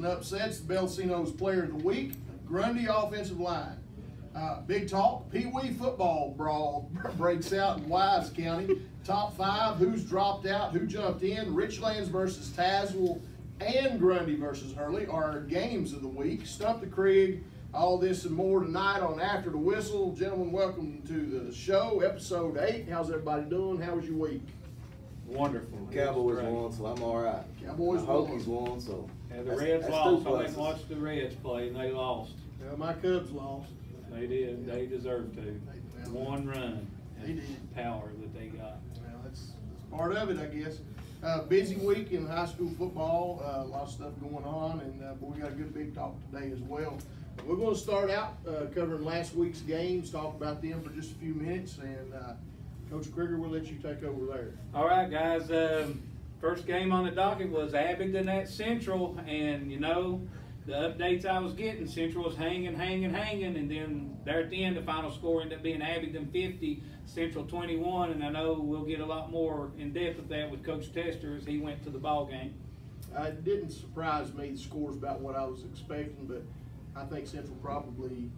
upsets. Bellacino's Player of the Week, Grundy offensive line. Big talk, Pee Wee football brawl breaks out in Wise County. Top 5, who's dropped out, who jumped in. Richlands versus Tazewell and Grundy versus Hurley are our games of the week. Stump the Crig, all this and more tonight on After the Whistle. Gentlemen, welcome to the show, episode 8. How's everybody doing? How was your week? Wonderful. Cowboys won, so I'm all right. Cowboys Hokies won, so. Yeah, the Reds lost. I went and watched the Reds play, and they lost. Well, my Cubs lost. They did. They deserved to. One run. They did. Power that they got. Well, that's part of it, I guess. Busy week in high school football. A lot of stuff going on, and boy, we got a good big talk today as well. We're going to start out covering last week's games, talk about them for just a few minutes, and Coach Krieger, we'll let you take over there. All right, guys. First game on the docket was Abingdon at Central, and you know, the updates I was getting, Central was hanging, and then there at the end, the final score ended up being Abingdon 50, Central 21, and I know we'll get a lot more in depth of that with Coach Tester as he went to the ball game. It didn't surprise me. The score's about what I was expecting, but I think Central probably.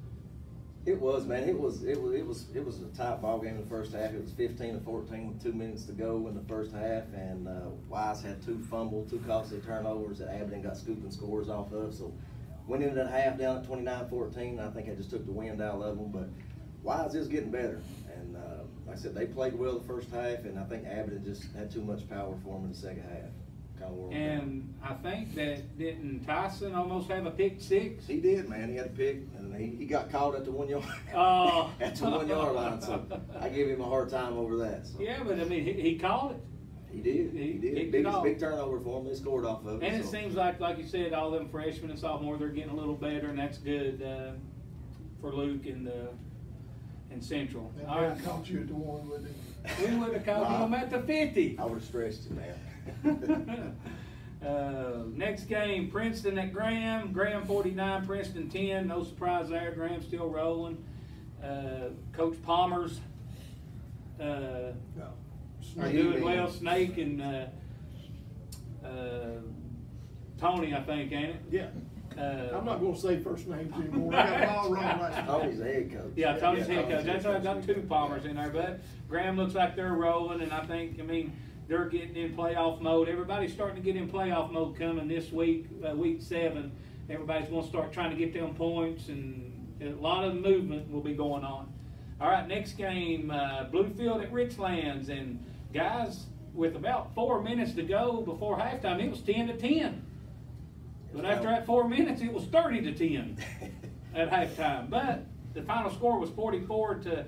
It was, man. It was a tight ball game in the first half. It was 15-14 with 2 minutes to go in the first half, and Wise had 2 fumbles, 2 costly turnovers that Abingdon got scooping scores off of. So went into that half down at 29-14. I think I just took the wind out of them, but Wise is getting better. And like I said, they played well the first half, and I think Abingdon just had too much power for them in the second half. And I think that didn't Tyson almost have a pick 6? He did, man. He had a pick, and he got caught at the 1 yard at the 1 yard line. So I gave him a hard time over that. So. Yeah, but I mean, he called it. He did. He did. Big turnover for him. They scored off of it. And it seems like you said, all them freshmen and sophomores, they're getting a little better, and that's good for Luke and Central. And I caught you at the 1 with him. We would have caught him at the 50. I would have stretched it, man. Next game, Princeton at Graham. Graham 49, Princeton 10. No surprise there. Graham still rolling. Coach Palmer's are doing well. Snake and Tony, I think, ain't it? Yeah. I'm not going to say first names anymore. I got it all wrong last time. Tony's the head coach. Yeah, Tony's head coach. That's why I've got 2 Palmers in there. But Graham looks like they're rolling, and I mean, they're getting in playoff mode. Everybody's starting to get in playoff mode coming this week, week 7. Everybody's going to start trying to get them points, and a lot of movement will be going on. All right, next game, Bluefield at Richlands. And guys, with about 4 minutes to go before halftime, it was 10-10. But after that 4 minutes, it was 30-10 at halftime. But the final score was 44-10.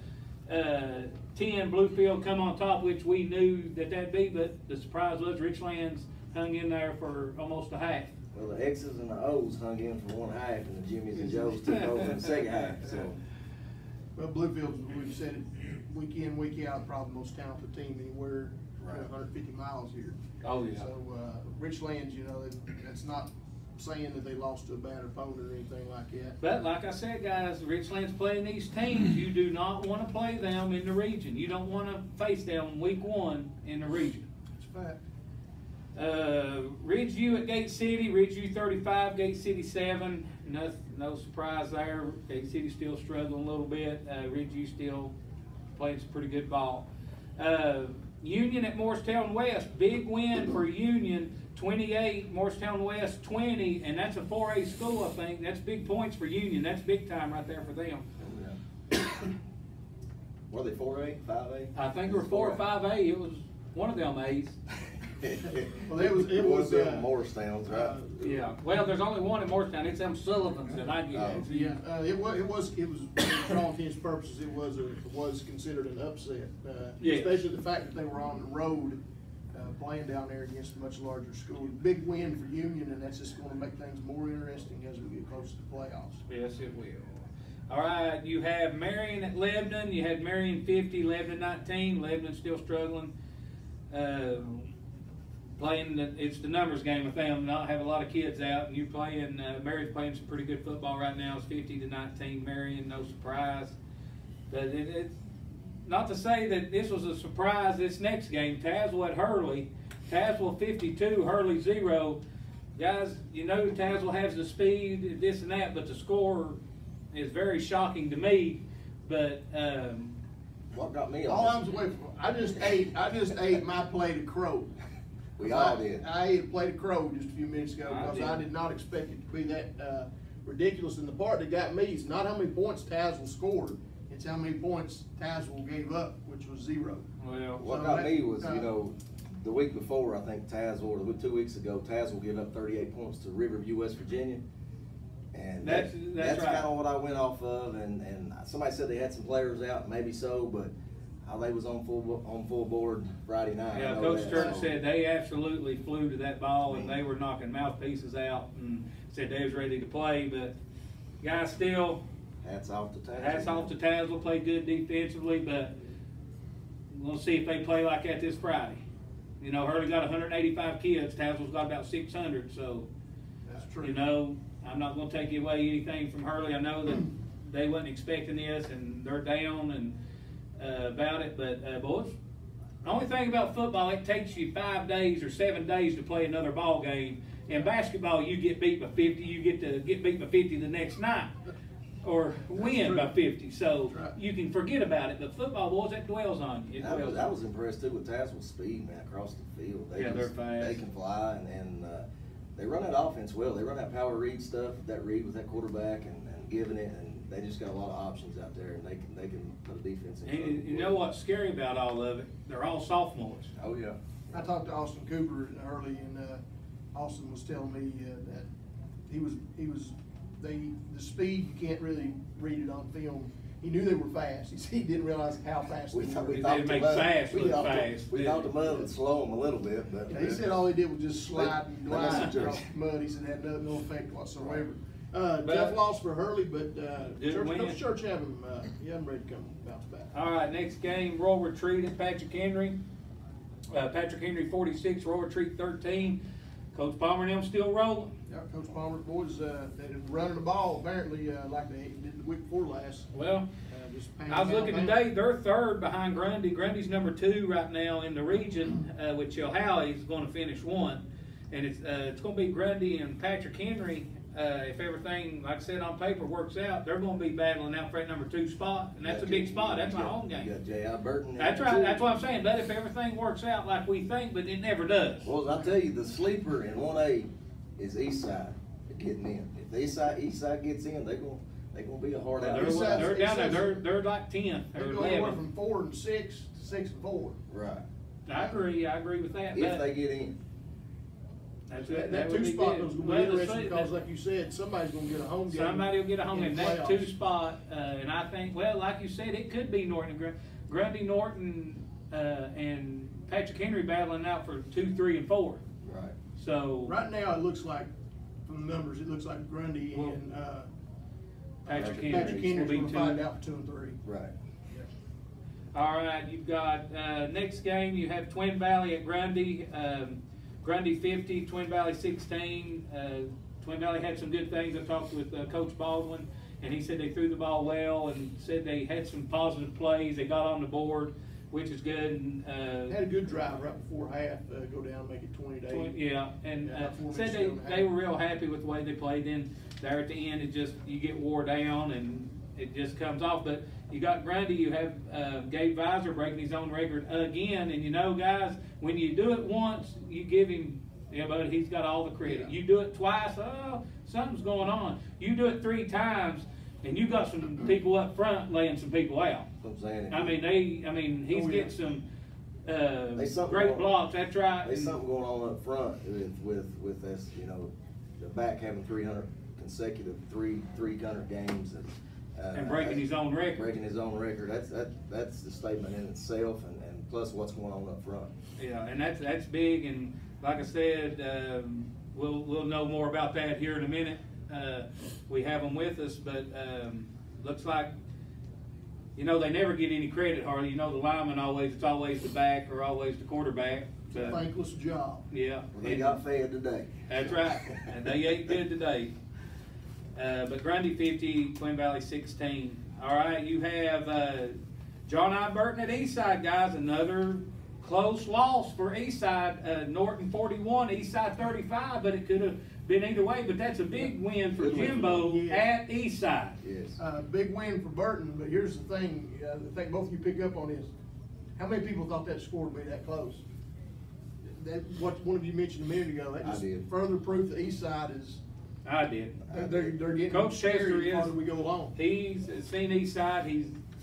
Bluefield come on top, which we knew that'd be, but the surprise was Richlands hung in there for almost a half. Well, the X's and the O's hung in for 1 half, and the Jimmys and Joes took over in the second half. So. Well, Bluefield, we've said it week in, week out, probably the most talented team anywhere, right. 150 miles here. Oh, yeah. So Richlands, you know, that's not saying that they lost to a bad opponent or anything like that. But like I said, guys, Richlands playing these teams, you do not want to play them in the region. You don't want to face them week 1 in the region. That's a fact. Ridgeview at Gate City, Ridgeview 35, Gate City 7. No surprise there. Gate City still struggling a little bit. Ridgeview still playing some pretty good ball. Union at Morristown West, big win for Union. 28, Morristown West 20, and that's a 4A school, I think. That's big points for Union. That's big time right there for them. Yeah. Were they 4A, 5A? I think they were 4 or 5A. It was one of them A's. Well, it was Morristown's, right? Yeah. Well, there's only one in Morristown. It's them Sullivans that I get. Yeah. It was for all intents and purposes, it was considered an upset. Yes. Especially the fact that they were on the road. Playing down there against a much larger school. Big win for Union, and that's just going to make things more interesting as we get closer to the playoffs. Yes, it will. All right, you have Marion at Lebanon. You had Marion 50, Lebanon 19. Lebanon still struggling. It's the numbers game with them. Not have a lot of kids out, and you're playing. Marion's playing some pretty good football right now. It's 50-19. Marion, no surprise. But it's not to say that this was a surprise. This next game, Tazewell at Hurley. Tazewell 52, Hurley 0. guys, you know Tazewell has the speed, this and that, but the score is very shocking to me. But what got me all I on was away from, I just ate my plate of crow. We all did. I ate a plate of crow just a few minutes ago because I did not expect it to be that ridiculous. And the part that got me is not how many points Tazewell scored, it's how many points Tazewell gave up, which was 0. Well, what got me was, you know, the week before, I think Tazewell, or 2 weeks ago, Tazewell gave up 38 points to Riverview, West Virginia. And that's right. kind of what I went off of. And somebody said they had some players out, maybe so, but they was on full board Friday night. Yeah, Coach Stern said they absolutely flew to that ball and they were knocking mouthpieces out and said they was ready to play. But guys, still, hats off to Tazewell. Hats off to Tazewell. Played good defensively, but we'll see if they play like that this Friday. You know, Hurley got 185 kids. Tazewell's got about 600. So, that's true. You know, I'm not going to take away anything from Hurley. I know that they wasn't expecting this, and they're down and about it. But boys, the only thing about football, it takes you 5 days or 7 days to play another ball game. In basketball, you get beat by 50. You get to get beat by 50 the next night, or win by 50. So you can forget about it. But football, boys, that dwells on you. I was impressed too with Tazewell's speed, man, across the field. They're fast. They can fly, and they run that offense well. They run that power read stuff, that read with that quarterback, and giving it, and they just got a lot of options out there, and they can put a defense in. And you know what's scary about all of it? They're all sophomores. Oh yeah. I talked to Austin Cooper early, and Austin was telling me that the speed, you can't really read it on film. He knew they were fast. He didn't realize how fast they were. We thought the mud would slow them a little bit, but he said all he did was just slide and glide across the mud. He said it had no effect whatsoever. Tough loss for Hurley, but Church have him ready to come bounce back. All right, next game, Royal Retreat at Patrick Henry. Patrick Henry 46, Royal Retreat 13. Coach Palmer and them still rolling. Yeah, Coach Palmer's boys, they've been running the ball apparently like they did the week before last. Well, I was looking today, they're third behind Grundy. Grundy's number 2 right now in the region, with Chilhowie is going to finish 1. And it's going to be Grundy and Patrick Henry. If everything, like I said, on paper works out, they're going to be battling out for that number 2 spot, and that's a big spot. That's my home game. You got J.I. Burton. That's right. That's what I'm saying. But if everything works out like we think, but it never does. Well, I'll tell you, the sleeper in 1A is Eastside getting in. If the Eastside gets in, they're gonna be a hard out. They're down there. They're like 10 or 11. They're going from 4 and 6 to 6 and 4. Right. I agree with that. If they get in. That 2 spot was going to be interesting because, like you said, somebody's going to get a home game. Somebody will get a home game. That 2 spot, and I think, well, like you said, it could be Norton, Grundy, Norton, and Patrick Henry battling out for 2, 3, and 4. Right. So right now, it looks like, from the numbers, it looks like Grundy and Patrick Henry's going to find out for 2 and 3. Right. All right, you've got next game. You have Twin Valley at Grundy. Grundy 50, Twin Valley 16. Twin Valley had some good things. I talked with Coach Baldwin, and he said they threw the ball well and said they had some positive plays. They got on the board, which is good. And, had a good drive right before half, go down, make it 20-8. Yeah, and said they were real happy with the way they played. Then there at the end, you get wore down and it just comes off. But you got Grundy, you have Gabe Visor breaking his own record again. And you know, guys, when you do it once, you give him, but he's got all the credit. You do it twice, something's going on. You do it 3 times, and you got some people up front laying some people out. He's getting some great blocks. That's right. There's something going on up front with this, the back having 300 consecutive 300 games and breaking his own record. Breaking his own record. That's the statement in itself, and plus what's going on up front. Yeah, and that's big. And like I said, we'll know more about that here in a minute. We have them with us, but looks like they never get any credit hardly. The lineman it's always the back or always the quarterback. It's a thankless job. Yeah, well, they got fed today. That's right, and they ate good today. But Grundy 50, Twin Valley 16. All right, you have John I. Burton at Eastside, guys. Another close loss for Eastside. Norton 41, Eastside 35, but it could have been either way. But that's a big win for Jimbo at Eastside. Yes. Big win for Burton, but here's the thing, I think both of you pick up on is, how many people thought that score would be that close? That, what one of you mentioned a minute ago, that just further proof that Eastside is. I did. They're getting Coach Chester is. As we go along. He's seen Eastside.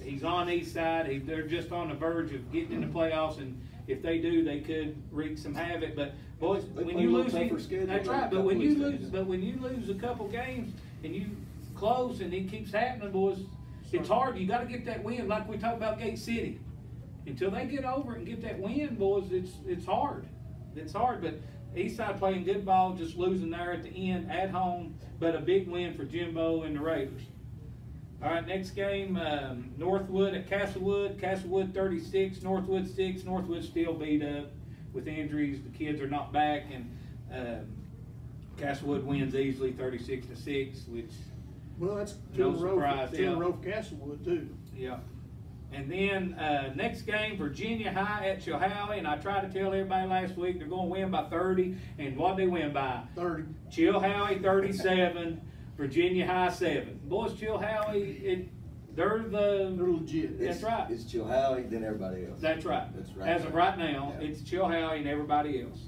He's on Eastside. They're just on the verge of getting in the playoffs, and if they do, they could wreak some havoc. But boys, when you lose, that's right. But when you lose a couple games and you close and it keeps happening, boys, it's hard. You got to get that win, like we talked about Gate City. Until they get over it and get that win, boys, it's hard. It's hard, but Eastside playing good ball, just losing there at the end at home, but a big win for Jimbo and the Raiders. All right, next game, Northwood at Castlewood. Castlewood 36, Northwood 6. Northwood still beat up with injuries. The kids are not back, and Castlewood wins easily 36-6, which well, that's no surprise. 2 in a row for Castlewood too. Yeah. And then next game, Virginia High at Chilhowie, and I tried to tell everybody last week they're going to win by 30, and what they win by? 30. Chilhowie 37, Virginia High 7. Boys, Chilhowie, they're legit. That's right. It's Chilhowie, then everybody else. That's right. That's right. As of right now, it's Chilhowie and everybody else.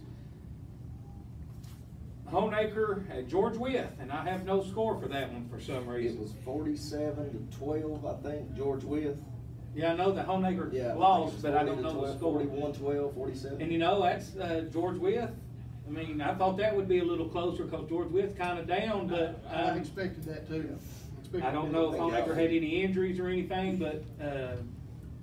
Honeacre at George Wythe, and I have no score for that one for some reason. It was 47-12, I think, George Wythe. Yeah, I know that Honeacre lost, but I don't know the score. 41-12, 47. And you know, that's George Wythe. I mean, I thought that would be a little closer because George Wythe kind of down, but I expected that too. I don't know if Honeacre had any injuries or anything, but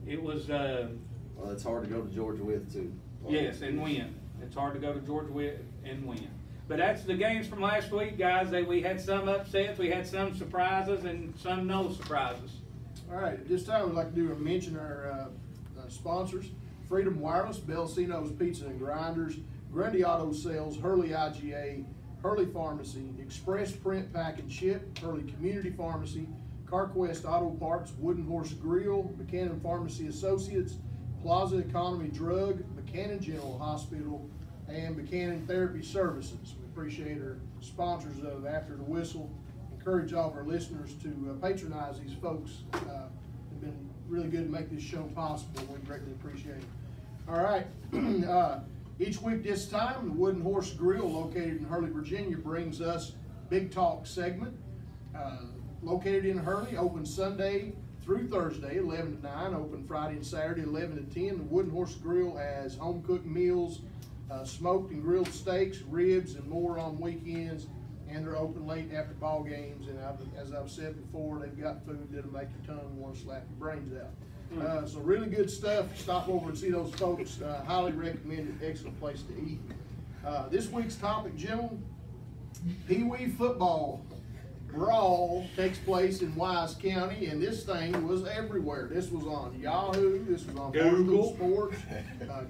it was. Well, it's hard to go to George Wythe too. Yes, and win. It's hard to go to George Wythe and win. But that's the games from last week, guys. We had some upsets, we had some surprises, and some no surprises. All right, at this time we'd like to mention our sponsors: Freedom Wireless, Bellacino's Pizza and Grinders, Grundy Auto Sales, Hurley IGA, Hurley Pharmacy, Express Print Pack and Ship, Hurley Community Pharmacy, CarQuest Auto Parts, Wooden Horse Grill, Buchanan Pharmacy Associates, Plaza Economy Drug, Buchanan General Hospital, and Buchanan Therapy Services. We appreciate our sponsors of After the Whistle. Encourage all of our listeners to patronize these folks. They've been really good to make this show possible. We greatly appreciate it. All right. Each week this time, the Wooden Horse Grill, located in Hurley, Virginia, brings us Big Talk segment. Located in Hurley, open Sunday through Thursday, 11 to 9, open Friday and Saturday, 11 to 10. The Wooden Horse Grill has home-cooked meals, smoked and grilled steaks, ribs, and more on weekends. And they're open late after ball games, and as I've said before, they've got food that'll make your tongue want to slap your brains out. So really good stuff. Stop over and see those folks. Highly recommended. Excellent place to eat. This week's topic, gentlemen, Pee Wee football brawl takes place in Wise County, and this thing was everywhere. This was on Yahoo. This was on Google Sports,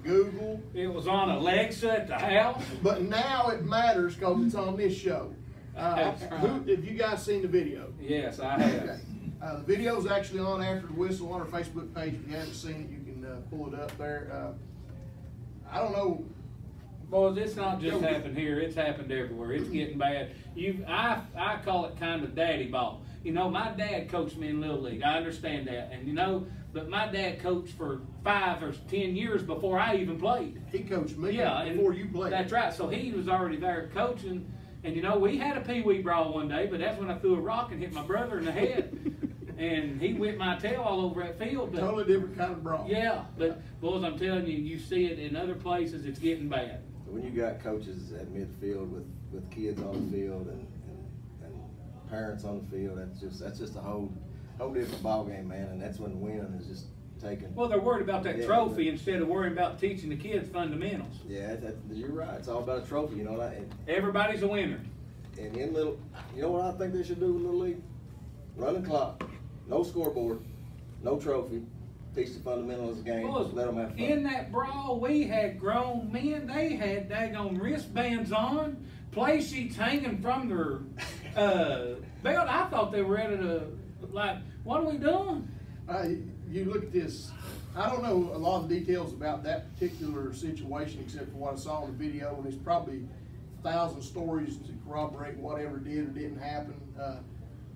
Google. It was on Alexa at the house. But now it matters because it's on this show. Have you guys seen the video? Yes, I have. Okay. The video is actually on After the Whistle on our Facebook page. If you haven't seen it, you can pull it up there. I don't know. Boys, it's not just happened here. It's happened everywhere. It's getting bad. I call it kind of daddy ball. You know, my dad coached me in Little League. I understand that. And, you know, but my dad coached for 5 or 10 years before I even played. He coached me before you played. That's right. So he was already there coaching. And, you know, we had a Pee Wee brawl one day, but that's when I threw a rock and hit my brother in the head. And he whipped my tail all over that field. But, totally different kind of brawl. Yeah. But, boys, I'm telling you, you see it in other places, it's getting bad. When you got coaches at midfield with kids on the field and parents on the field, that's just a whole different ball game, man. And that's when the win is just taken. Well, they're worried about that trophy instead of worrying about teaching the kids fundamentals. Yeah, you're right. It's all about a trophy, you know. Everybody's a winner. And in you know what I think they should do with Little League? Run the clock, no scoreboard, no trophy. Teach the fundamentals of the game, let them have fun. In that brawl, we had grown men. They had daggone wristbands on, play sheets hanging from their belt. I thought they were ready to, like, what are we doing? You look at this, I don't know a lot of the details about that particular situation except for what I saw in the video, and there's probably 1,000 stories to corroborate whatever did or didn't happen.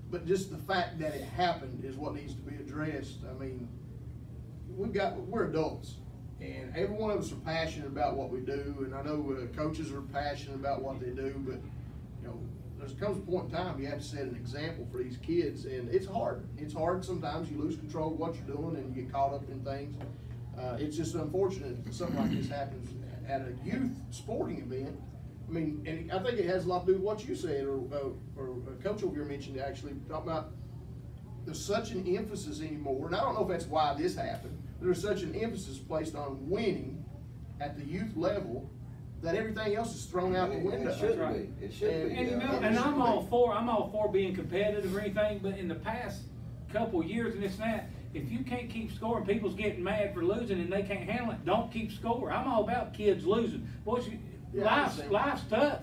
But just the fact that it happened is what needs to be addressed. I mean, we're adults, and every one of us are passionate about what we do, and I know coaches are passionate about what they do, but you know, there comes a point in time you have to set an example for these kids, and it's hard. It's hard sometimes. You lose control of what you're doing and you get caught up in things. It's just unfortunate that something like this happens at a youth sporting event. I mean, and I think it has a lot to do with what you said, or a coach over here mentioned actually, talking about there's such an emphasis anymore, and I don't know if that's why this happened, but there's such an emphasis placed on winning at the youth level that everything else is thrown out the window. It should be. It should be. And you know, and I'm all for being competitive or anything, but in the past couple years and this and that, if you can't keep scoring, people's getting mad for losing and they can't handle it, don't keep scoring. I'm all about kids losing. Boys, life's tough.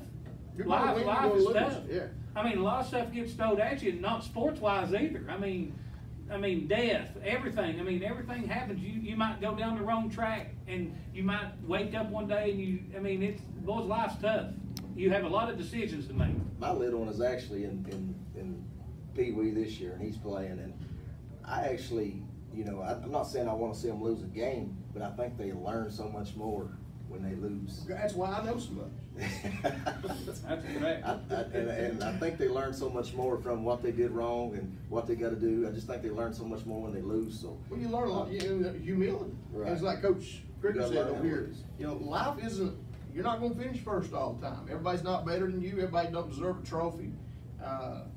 Life is tough. Yeah. I mean, a lot of stuff gets thrown at you, not sports-wise either. I mean, death, everything. I mean, everything happens. You might go down the wrong track, and you might wake up one day and boys, life's tough. You have a lot of decisions to make. My little one is actually in Pee Wee this year, and he's playing, and I actually, you know, I'm not saying I want to see them lose a game, but I think they learn so much more when they lose. That's why I know so much. That's correct. And I think they learn so much more from what they did wrong and what they got to do. I just think they learn so much more when they lose. So well, you learn a lot. Humility. Right. It's like Coach Crig said over here. You know, life isn't. You're not going to finish first all the time. Everybody's not better than you. Everybody don't deserve a trophy.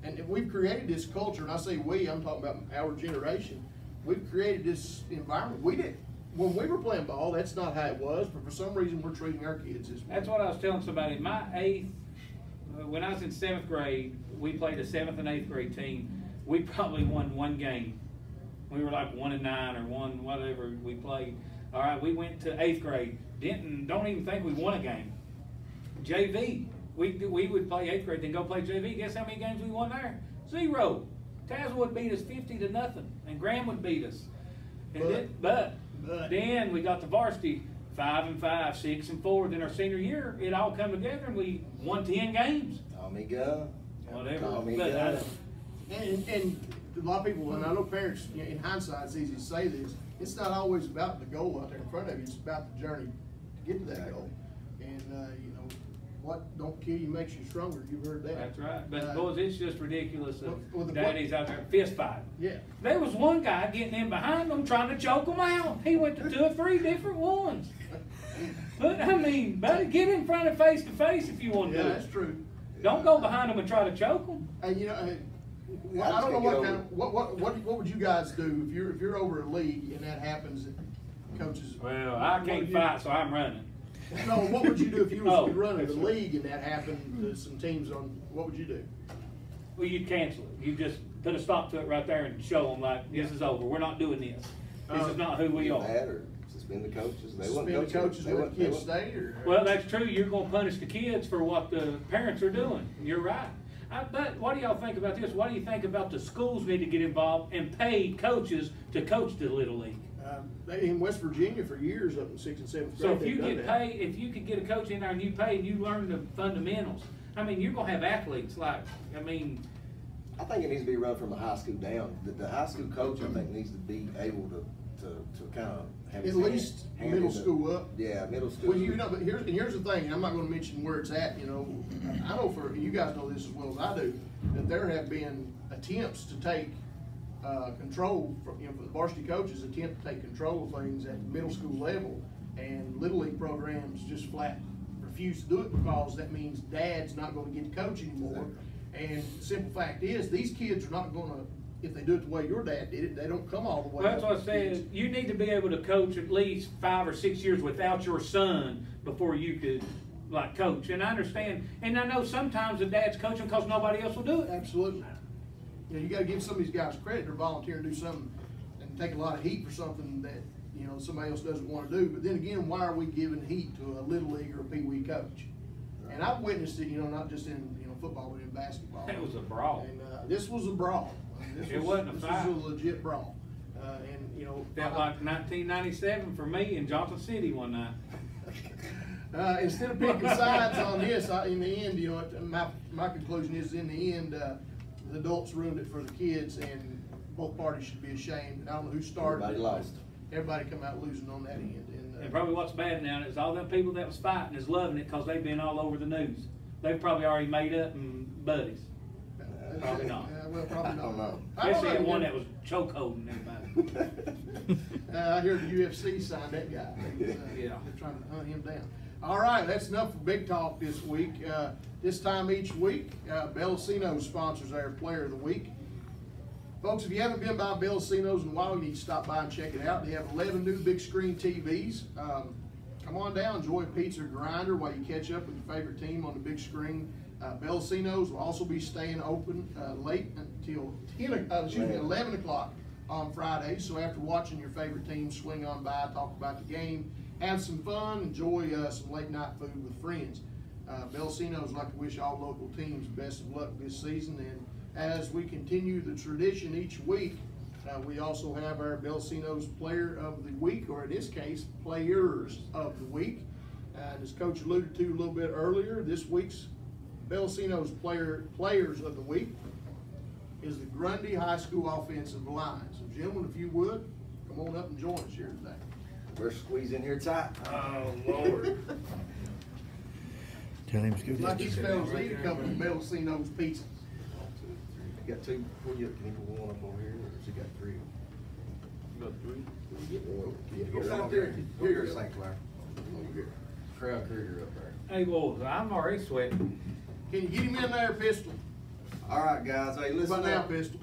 And we've created this culture, and I say we. I'm talking about our generation. We've created this environment. We didn't. When we were playing ball, that's not how it was, but for some reason we're treating our kids this way. That's what I was telling somebody. When I was in 7th grade, we played a 7th and 8th grade team. We probably won one game. We were like 1-9 or one whatever we played. All right, we went to 8th grade. Don't even think we won a game. JV, we would play 8th grade, then go play JV. Guess how many games we won there? 0. Tazewell would beat us 50-0, and Graham would beat us. But then we got to varsity, 5-5, 6-4. Then our senior year, it all come together and we won 10 games. Tommy go. Whatever. Tommy but go. And a lot of people, and I know parents, you know, in hindsight, it's easy to say this. It's not always about the goal out there in front of you. It's about the journey to get to that goal. And you know, what don't kill you makes you stronger. You've heard that. That's right. But boys, it's just ridiculous. The Daddy's out there fist fighting. Yeah. There was one guy getting in behind them trying to choke them out. He went to 2 or 3 different ones. But I mean, buddy, get in front of face to face if you want to. Yeah, do it. that's true. Don't go behind them and try to choke them. And you know, I don't know what kind of, what would you guys do if you're over a league and that happens? Coaches. Well, I can't fight, so I'm running. No, what would you do if you was running the league and that happened to some teams on? What would you do? Well, you'd cancel it. You just put a stop to it right there and show them like this is over. We're not doing this. This is not who we are. That or suspend the coaches. They Suspend the coaches and let the kids stay, or? Well, that's true. You're going to punish the kids for what the parents are doing. You're right. But what do y'all think about this? What do you think about the schools need to get involved and pay coaches to coach the Little League? In West Virginia for years up in 6th and 7th grade. So if you get paid, if you could get a coach in there and you pay and you learn the fundamentals, I mean, you're going to have athletes like, I mean. I think it needs to be run from the high school down. The high school coach, I think, needs to be able to kind of have at least middle school up. Yeah, middle school. Well, you know, but here's the thing, and I'm not going to mention where it's at. You know, I know for you guys know this as well as I do that there have been attempts to take control from, you know, for the varsity coaches attempt to take control of things at the middle school level, and Little League programs just flat refuse to do it because that means dad's not going to get to coach anymore. And the simple fact is, these kids are not going to. If they do it the way your dad did it, they don't come all the way. Well, that's what I said. You need to be able to coach at least 5 or 6 years without your son before you could, like, coach. And I understand, and I know sometimes the dad's coaching because nobody else will do it. Absolutely. You know, you got to give some of these guys credit. They're volunteering to do something and take a lot of heat for something that, you know, somebody else doesn't want to do. But then again, why are we giving heat to a Little League or a Pee Wee coach? And I've witnessed it, you know, not just in football, but in basketball. It was a brawl. And this was a brawl. It wasn't a fight. This was a legit brawl. And, you know. Felt like 1997 for me in Johnson City one night. Instead of picking sides on this, in the end, you know, my conclusion is in the end, the adults ruined it for the kids, and both parties should be ashamed. I don't know who started. Everybody lost. Everybody come out losing on that end. And probably what's bad now is all them people that was fighting is loving it because they've been all over the news. They've probably already made up and buddies. Probably not. Well, probably not. I don't know. Especially that one that was chokeholding everybody. I heard the UFC signed that guy. Yeah. They're trying to hunt him down. All right, that's enough for Big Talk this week. This time each week, Bellacino sponsors our Player of the Week. Folks, if you haven't been by Bellacino's in a while, you need to stop by and check it out. They have 11 new big screen TVs. Come on down, enjoy a pizza grinder while you catch up with your favorite team on the big screen. Bellacino's will also be staying open late until 11 o'clock on Fridays. So after watching your favorite team, swing on by, talk about the game, have some fun, enjoy some late night food with friends. Bellacino's would like to wish all local teams the best of luck this season. And as we continue the tradition each week, we also have our Bellacino's Player of the Week, or in this case, Players of the Week. And as Coach alluded to a little bit earlier, this week's Bellacino's Players of the Week is the Grundy High School offensive line. So, gentlemen, if you would, come on up and join us here today. We're squeezed in here tight. Oh, Lord. Tell him to scoot Like this. these fellas need a couple of Bellacino's pizzas. You got two. Can you put one up over here, or has he got three? You got three? Get one. What's out there? Over here, St. Clair. Over here. Crowd Krieger up there. Hey, boys, I'm already sweating. Can you get him in there, Pistol? All right, guys. Hey, What listen about now, up. Pistol?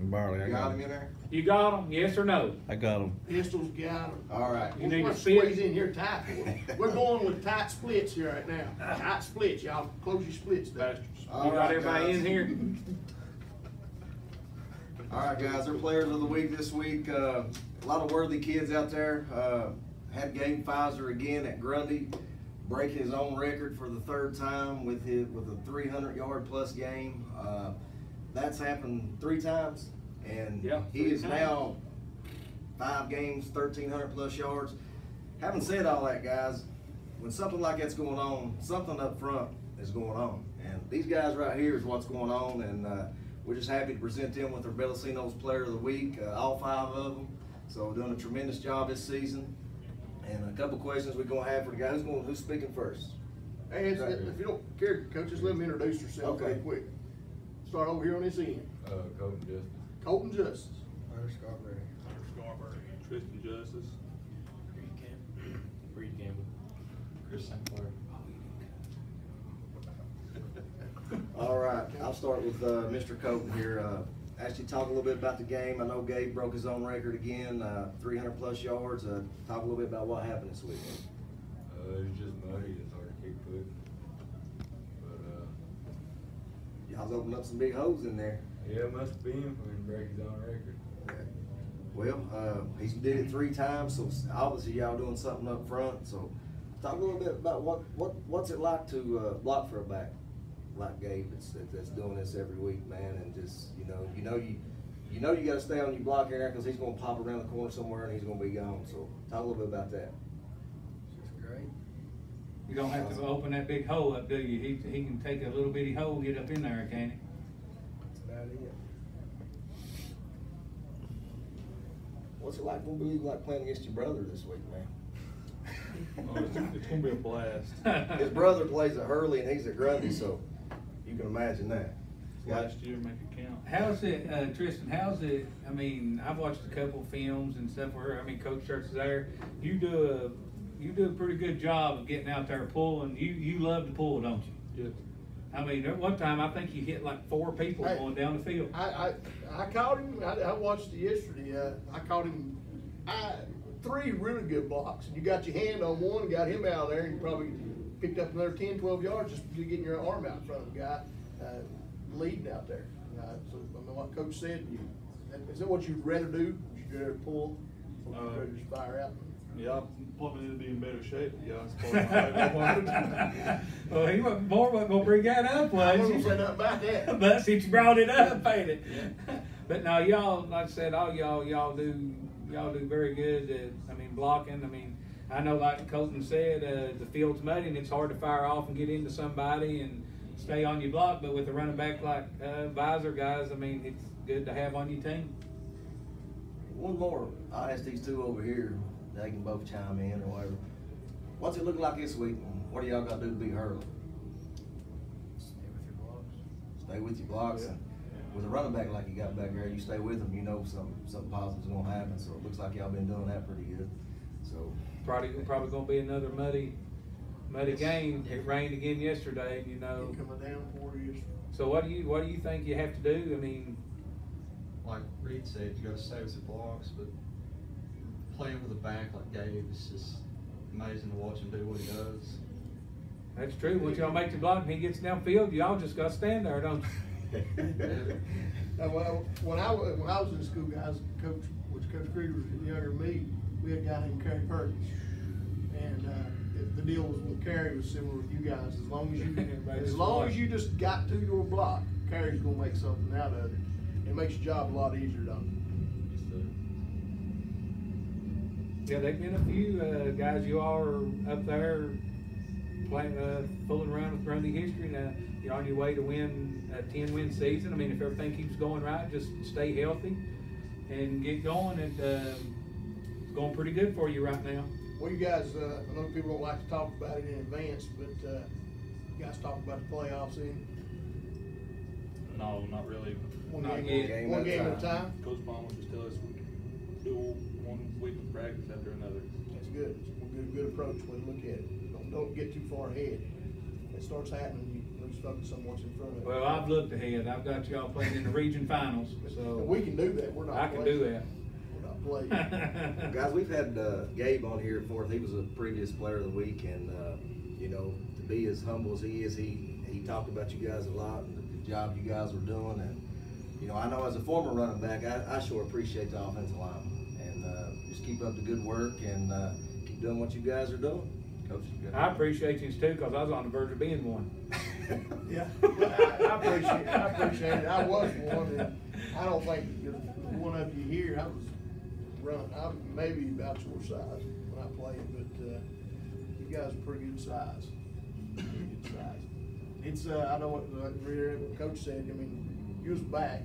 Barley, I You got got him him. in there? You got them? Yes or no? I got him. Pistol's got him. All right. You need We're to spit. squeeze in here tight. We're going with tight splits here right now. Tight splits, y'all. Close your splits, bastards. All You got right, everybody guys. in here? All right, guys, our players of the week this week. A lot of worthy kids out there. Had Gabe Pfizer again at Grundy break his own record for the third time with a 300-yard plus game. That's happened 3 times, and Yeah, he 3 is times. now 5 games, 1,300 plus yards. Having said all that, guys, when something like that's going on, something up front is going on, and these guys right here is what's going on, and we're just happy to present them with our Bellacino's Player of the Week, all 5 of them. So doing a tremendous job this season. And a couple questions we're gonna have for the guy. Who's speaking first? Hey, if you don't care, Coach, just let me introduce yourself Okay. real quick. Start over here on this end. Colton Justice. Colton Justice. Tristan Justice. Reed Campbell. Chris St. Clair. All right, I'll start with Mr. Colton here. Actually talk a little bit about the game. I know Gabe broke his own record again, 300 plus yards. Talk a little bit about what happened this week. It was just muddy. It's hard to keep putting. But Y'all's opened up some big holes in there. yeah, it must have been for him to break his own record. Well, he's did it 3 times, so obviously y'all doing something up front. So talk a little bit about what's it like to block for a back like Gabe that's doing this every week, man, and just you got to stay on your block here because he's going to pop around the corner somewhere and he's going to be gone. So talk a little bit about that. It's great. You don't have to open that big hole up, do you? He can take a little bitty hole, get up in there, can't he? That's about it. What's it like going to be like playing against your brother this week, man? Oh, it's gonna be a blast. His brother plays at Hurley and he's at Grundy, so you can imagine that. Last year, make it count. How's it, Tristan, how's it, I mean, I've watched a couple films and stuff where, I mean, Coach Church is there. You do a pretty good job of getting out there pulling. You love to pull, don't you? Yes. I mean, at one time, I think you hit like 4 people Hey, going down the field. I caught him. I watched it yesterday. I caught him. 3 really good blocks. And you got your hand on one, got him out of there, and you probably picked up another 10, 12 yards just getting your arm out in front of the guy leading out there. So, I mean, like Coach said, is that what you'd rather do? Would you rather pull? Or would you rather just fire out? Yeah, I probably need to be in better shape. Yeah, that's probably Well, he wasn't going to bring that up, I was wasn't he? saying nothing about that. But since you brought it up, ain't it? But no, y'all, like I said, all y'all do very good. I mean, blocking. I mean, I know, like Colton said, the field's muddy and it's hard to fire off and get into somebody and stay on your block. But with a running back like Visor guys, I mean, it's good to have on your team. One more. I'll ask these two over here. They can both chime in or whatever. What's it look like this week? What do y'all got to do to beat Hurley? Stay with your blocks. Stay with your blocks. Yeah. With a running back like you got back there, you stay with them, you know something positive's gonna happen. So it looks like y'all been doing that pretty good. So Probably gonna be another muddy game. It rained again yesterday, you know. Coming down for you. So what do you think you have to do? I mean, like Reed said, you got to stay with your blocks, but playing with a back like Gabe is just amazing to watch him do what he does. that's true. Once y'all make the block and he gets downfield, y'all just gotta stand there, don't you? Well, when I was in school, guys, Coach Crig was younger than me. We had a guy named Kerry Perkins, and the deal was with Kerry was similar with you guys. As long as you just got to your block, Kerry's gonna make something out of it. It makes your job a lot easier, don't Yeah, there've been a few guys. You all are up there playing, fooling around with Grundy history. Now you're on your way to win a 10-win season. I mean, if everything keeps going right, just stay healthy and get going. And it's going pretty good for you right now. Well, you guys, I know people don't like to talk about it in advance, but you guys talk about the playoffs in No, not really. one Not game, yet. one game at a time. Coach Palmer just tell us we do 1 week of practice after another. That's good. It's a good approach when you look at it. Don't get too far ahead. It starts happening, you lose focus on what's in front of you. Well, I've looked ahead. I've got y'all playing in the region finals, so And we can do that. We're not. I can do that. We're not playing. guys, we've had Gabe on here before. He was a previous player of the week, and you know, to be as humble as he is, he talked about you guys a lot and the job you guys were doing. And you know, I know as a former running back, I sure appreciate the offensive line, and just keep up the good work and keep doing what you guys are doing. Coach, I appreciate you too, because I was on the verge of being one. Yeah, I appreciate it. I was one, and I don't think one of you here, I'm maybe about your size when I played, but you guys are pretty good size. Good size. It's I know what Coach said. I mean, you was back,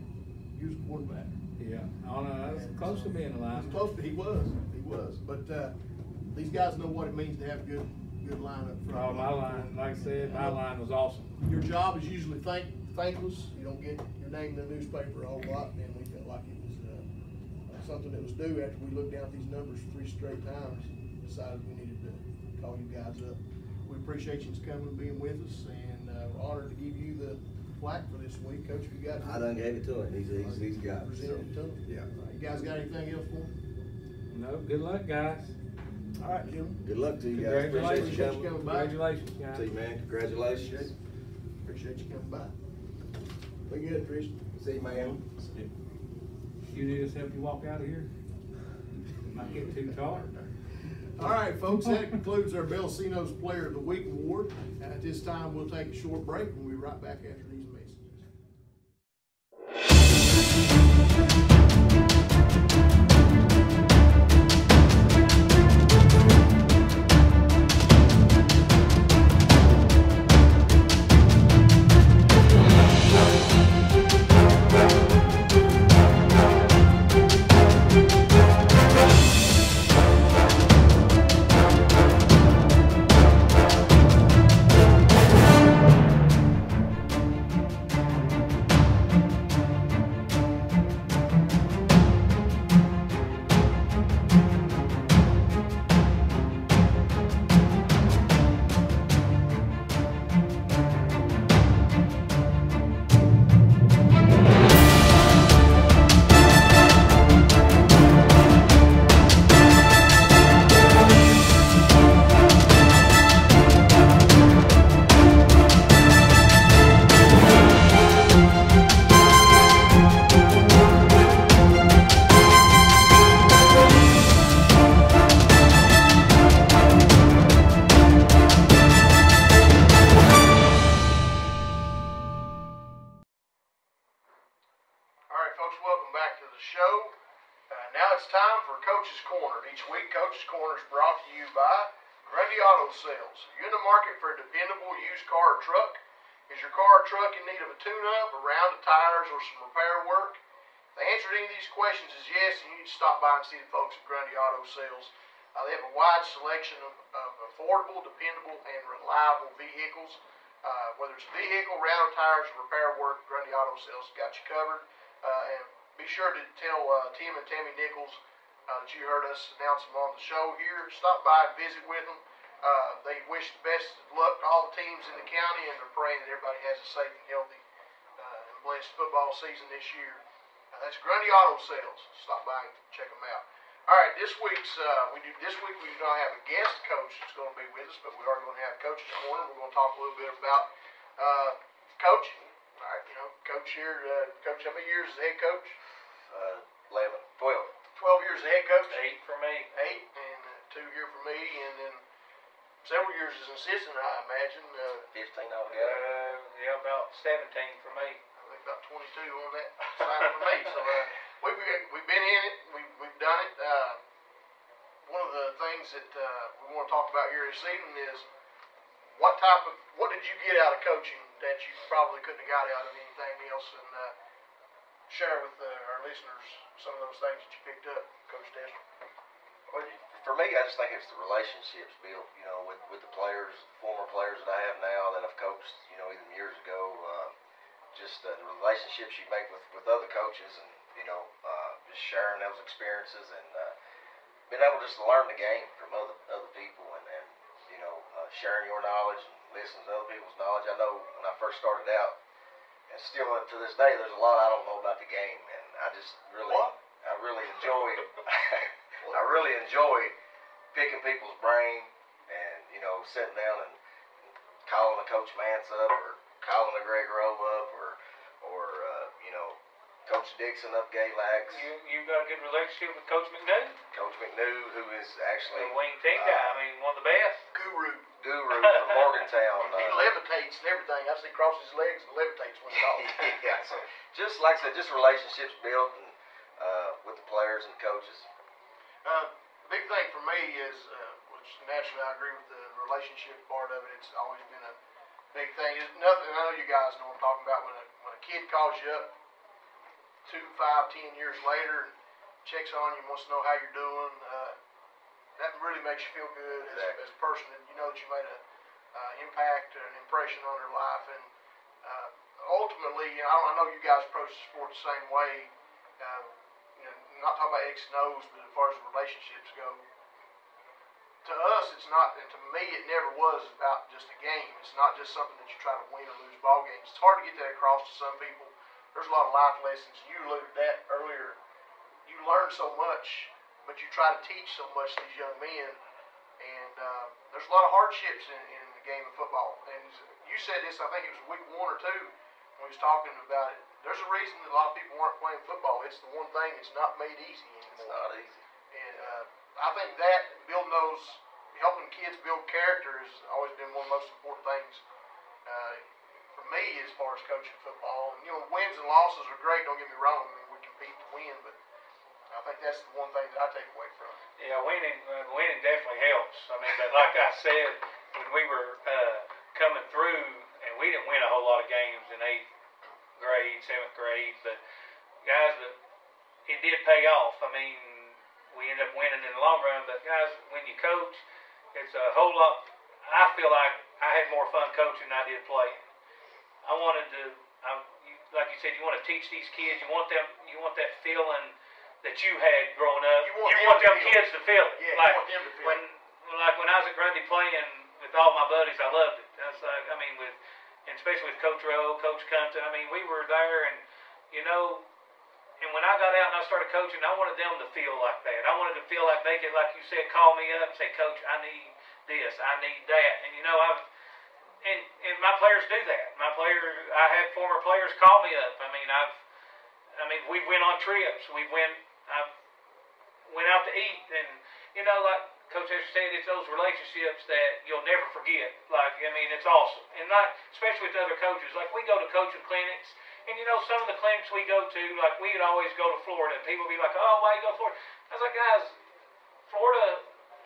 you was quarterback. Yeah, I don't know. I was close to being a lineman. He was. But these guys know what it means to have a good line up front. Oh, my line, like I said, my line was awesome. Your job is usually thankless. You don't get your name in the newspaper a whole lot, and we felt like it was something that was due after we looked down at these numbers 3 straight times. Decided we needed to call you guys up. We appreciate you coming and being with us, and we're honored to give you the plaque for this week. Coach, you got it? I done gave it to him. He's got it. Presented it to him. Yeah. You guys got anything else for him? No, good luck, guys. All right, Jim. Good luck to you guys. Congratulations. Appreciate you coming. Congratulations, guys. See you, man. Congratulations. Appreciate you coming by. Be good, Tristan. See you, man. You need us to help you walk out of here? Might get too tall. All right, folks, that concludes our Bellacino's Player of the Week award. And at this time, we'll take a short break, and we'll be right back after these messages. folks, welcome back to the show. Now it's time for Coach's Corner. Each week, Coach's Corner is brought to you by Grundy Auto Sales. Are you in the market for a dependable used car or truck? Is your car or truck in need of a tune-up, a round of tires, or some repair work? The answer to any of these questions is yes, and you need to stop by and see the folks at Grundy Auto Sales. They have a wide selection of affordable, dependable, and reliable vehicles. Whether it's a vehicle, round of tires, or repair work, Grundy Auto Sales got you covered. And be sure to tell Tim and Tammy Nichols that you heard us announce them on the show here. Stop by and visit with them. They wish the best of luck to all the teams in the county, and they're praying that everybody has a safe and healthy and blessed football season this year. That's Grundy Auto Sales. Stop by and check them out. All right, this week we do not have a guest coach that's going to be with us, but we are going to have Coach's Corner. We're going to talk a little bit about coaching. All right, Coach here. Coach, how many years as head coach? 11, 12. 12 years as head coach. 8 for me. 8, and 2 here for me, and then several years as an assistant, I imagine. 15 altogether. Yeah, about 17 for me. I think about 22 on that side for me. So we've been in it. We've done it. One of the things that we want to talk about here this evening is what did you get out of coaching that you probably couldn't have got out of anything else, and share with our listeners some of those things that you picked up, Coach Dessner. Well, for me, I just think it's the relationships built, with the players, former players that I have now that I've coached, even years ago. Just the relationships you make with other coaches, and just sharing those experiences, and being able just to learn the game from other people, and sharing your knowledge and listening to other people's knowledge. I know when I first started out, and still to this day, there's a lot I don't know about the game, and I really enjoy I really enjoy picking people's brain, and sitting down and calling a Coach Mance up, or calling a Greg Rowe up, or Coach Dixon up Galax. You've got a good relationship with Coach McNew? Coach McNew, who is actually wing T guy. one of the best. Guru from Morgantown. He levitates and everything. I see crosses his legs and levitates when he talks. Yeah, so just like I said, just relationships built, and with the players and coaches. The big thing for me is, which naturally I agree with the relationship part of it. It's always been a big thing. It's nothing. I know you guys know what I'm talking about. When a kid calls you up 2, 5, 10 years later and checks on you, wants to know how you're doing, that really makes you feel good as a person, and you know that you made an impact or an impression on their life. And ultimately, I know you guys approach the sport the same way. Not talking about X and O's, but as far as relationships go, to us, it's not, and to me, it never was about just a game. It's not just something that you try to win or lose ball games. It's hard to get that across to some people. There's a lot of life lessons. You alluded to that earlier. You learn so much, but you try to teach so much to these young men. And there's a lot of hardships in the game of football. And you said this, I think it was week 1 or 2, when we was talking about it. There's a reason that a lot of people aren't playing football. It's the one thing that's not made easy anymore. It's not easy. And I think that helping kids build character has always been one of the most important things for me as far as coaching football. And wins and losses are great. Don't get me wrong. I mean, we compete to win, but I think that's the one thing that I take away from it. Yeah, winning definitely helps. I mean, but like I said, when we were coming through, and we didn't win a whole lot of games in 8th grade, 7th grade, but guys, it did pay off. I mean, we ended up winning in the long run, but guys, when you coach, it's a whole lot. I feel like I had more fun coaching than I did playing. I wanted to, like you said, you want to teach these kids. You want that feeling that you had growing up. You want them kids to feel it. Yeah, like you want them to feel it. When I was at Grundy playing with all my buddies, I loved it. That's like, and especially with Coach Rowe, Coach Compton. I mean, we were there, and and when I got out and I started coaching, I wanted them to feel like that. I wanted to feel like they could, like you said, call me up and say, Coach, I need this, I need that. And and my players do that. I had former players call me up. We went on trips. I went out to eat, and like Coach Escher said, it's those relationships that you'll never forget. It's awesome, and especially with other coaches. Like we go to coaching clinics, And you know, some of the clinics we go to, like we'd always go to Florida, and people would be like, oh, why you go to Florida? I was like, guys, Florida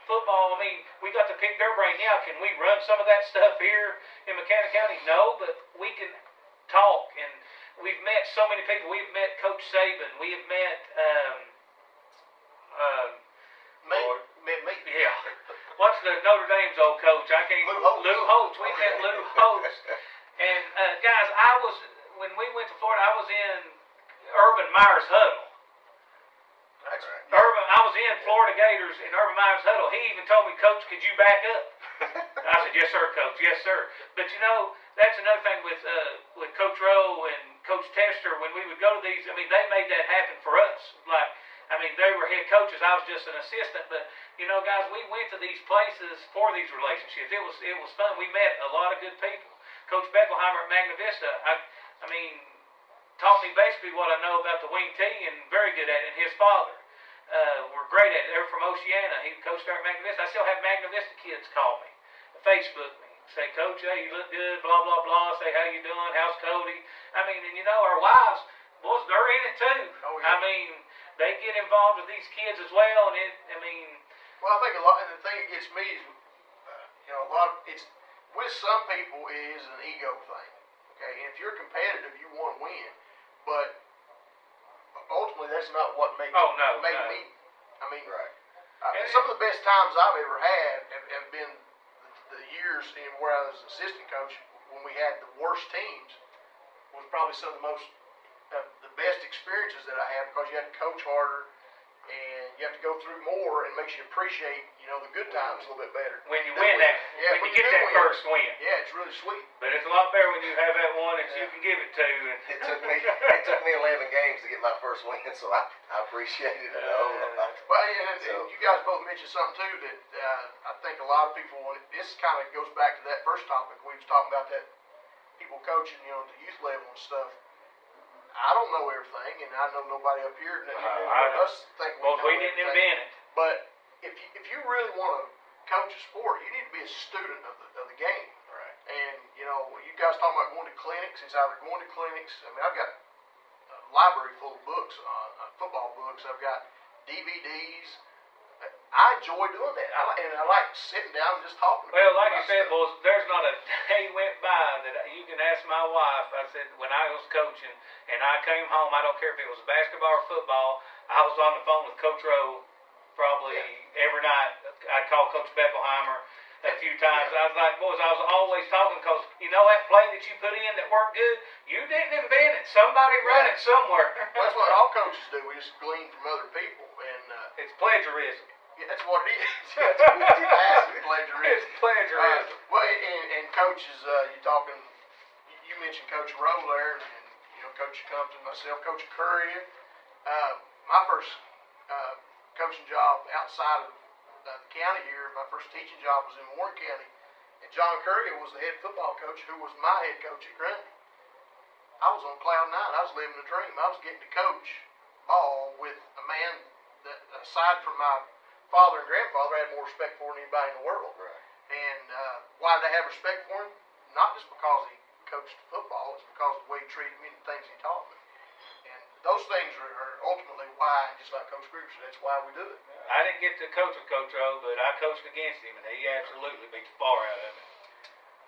football, I mean, we got to pick their brain. Yeah, can we run some of that stuff here in McCann County? No, but we can talk, and we've met so many people. We've met Coach Saban. We have met, Me. yeah. What's the Notre Dame's old coach? I can't. Lou Holtz. We met Lou Holtz. And guys, when we went to Florida, I was in Urban Meyer's huddle. That's right. I was in Florida Gators in Urban Meyer's huddle. He even told me, Coach, could you back up? I said, yes, sir, Coach. Yes, sir. But you know, that's another thing with Coach Rowe and Coach Tester. When we would go to these, I mean, they made that happen for us. Like, I mean, they were head coaches. I was just an assistant. But you know, guys, we went to these places for these relationships. It was fun. We met a lot of good people. Coach Beckelheimer at Magna Vista, I mean, taught me basically what I know about the wing tee, and very good at it. And his father were great at it. They were from Oceana. He coached there at Magna Vista. I still have Magna Vista kids call me, Facebook me, say, Coach, hey, you look good, blah, blah, blah. Say, how you doing? How's Cody? I mean, and you know, our wives, boys, they're in it too. Oh, yeah. I mean, they get involved with these kids as well, and Well, I think a lot, and the thing that gets me is, you know, a lot of, it's, with some people it is an ego thing, okay, and if you're competitive, you want to win, but ultimately that's not what makes me, I mean, Right. Some of the best times I've ever had have been the years in where I was assistant coach, when we had the worst teams, was probably some of the most, the best experiences that I had, because you had to coach harder, and you have to go through more, and it makes you appreciate, you know, the good times a little bit better. when you win that, Yeah, when you get that first win. Yeah, it's really sweet. But it's a lot better when you have that one that you can give it to. And It took me 11 games to get my first win, so I appreciated it a whole lot. Well, and you guys both mentioned something too that I think a lot of people, this kind of goes back to that first topic we was talking about, that people coaching, you know, at the youth level and stuff. I don't know everything, and I know nobody up here that us think we know we didn't everything. invent it. But if you really want to coach a sport, you need to be a student of the game. Right. And you know, you guys talking about going to clinics. It's either going to clinics. I mean, I've got a library full of books, football books. I've got DVDs. I enjoy doing that, and I like sitting down and just talking to Well, people like you about said, stuff. boys, there's not a day went by that you can ask my wife. I said, when I was coaching and I came home, I don't care if it was basketball or football, I was on the phone with Coach Rowe probably every night. I'd call Coach Beckelheimer a few times. I was like, boys, I was always talking, because you know that play that you put in that worked good? You didn't invent it. Somebody run it somewhere. Well, that's what all coaches do. We just glean from other people, and It's plagiarism. yeah, that's what it is. It's massive plagiarism. It's plagiarism. Well, and coaches, you're talking. You mentioned Coach Rowe there, and you know Coach Compton, myself, Coach Curry. My first coaching job outside of the county here, my first teaching job was in Warren County, and John Curry was the head football coach, who was my head coach at Grundy. I was on cloud nine. I was living a dream. I was getting to coach ball with a man that, aside from my father and grandfather, I had more respect for than anybody in the world. Right. And why did I have respect for him? Not just because he coached football, it's because of the way he treated me and the things he taught me. And those things are ultimately why, just like Coach Crig said, that's why we do it. I didn't get to coach with Coach Rowe, but I coached against him, and he absolutely beat the far out of me.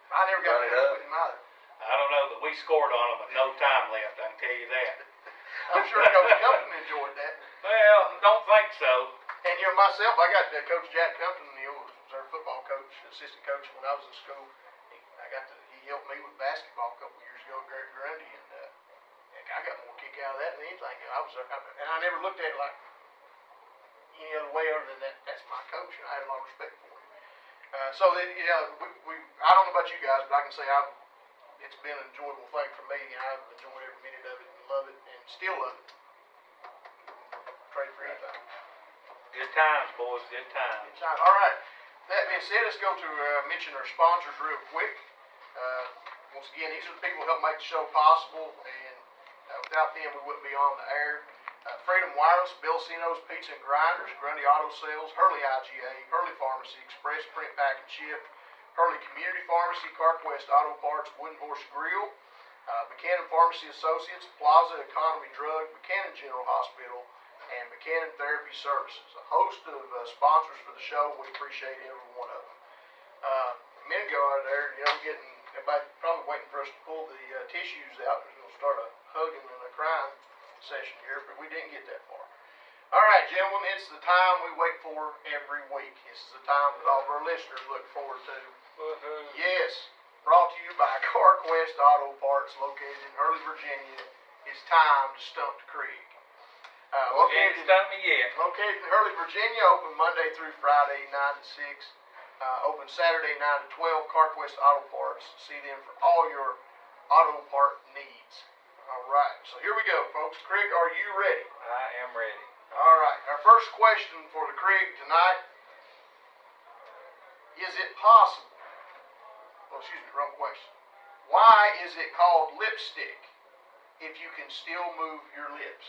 I never got to coach with him either. I don't know, but we scored on him with no time left, I can tell you that. I'm sure Coach Compton enjoyed that. Well, don't think so. And you know, myself, I got Coach Jack Compton, was our football coach, assistant coach when I was in school. He helped me with basketball a couple years ago at Grundy, and I got more kick out of that than anything. And I never looked at it like any other way other than that. That's my coach, and I had a lot of respect for him. I don't know about you guys, but I can say it's been an enjoyable thing for me, and I've enjoyed every minute of it and love it, and still love it. Trade for anything. Good times, boys, good times. All right. That being said, let's go to mention our sponsors real quick. Once again, these are the people who help make the show possible, and without them, we wouldn't be on the air. Freedom Wireless, Bellacino's Pizza and Grinders, Grundy Auto Sales, Hurley IGA, Hurley Pharmacy, Express Print Pack and Ship, Hurley Community Pharmacy, CarQuest Auto Parts, Wooden Horse Grill, Buchanan Pharmacy Associates, Plaza Economy Drug, Buchanan General Hospital, and Buchanan Therapy Services. A host of sponsors for the show. We appreciate every one of them. A minute ago out there, everybody probably waiting for us to pull the tissues out, and we'll start a hugging and a crying session here, but we didn't get that far. All right, gentlemen, it's the time we wait for every week. This is the time that all of our listeners look forward to. Yes, brought to you by CarQuest Auto Parts, located in Hurley, Virginia. It's time to stump the Crig. Located in Hurley, Virginia, open Monday through Friday, 9 to 6. Open Saturday, 9 to 12. CarQuest Auto Parts. See them for all your auto part needs. All right, so here we go, folks. Crig, are you ready? I am ready. All right, our first question for the Crig tonight. Is it possible? Oh, excuse me, wrong question. Why is it called lipstick if you can still move your lips?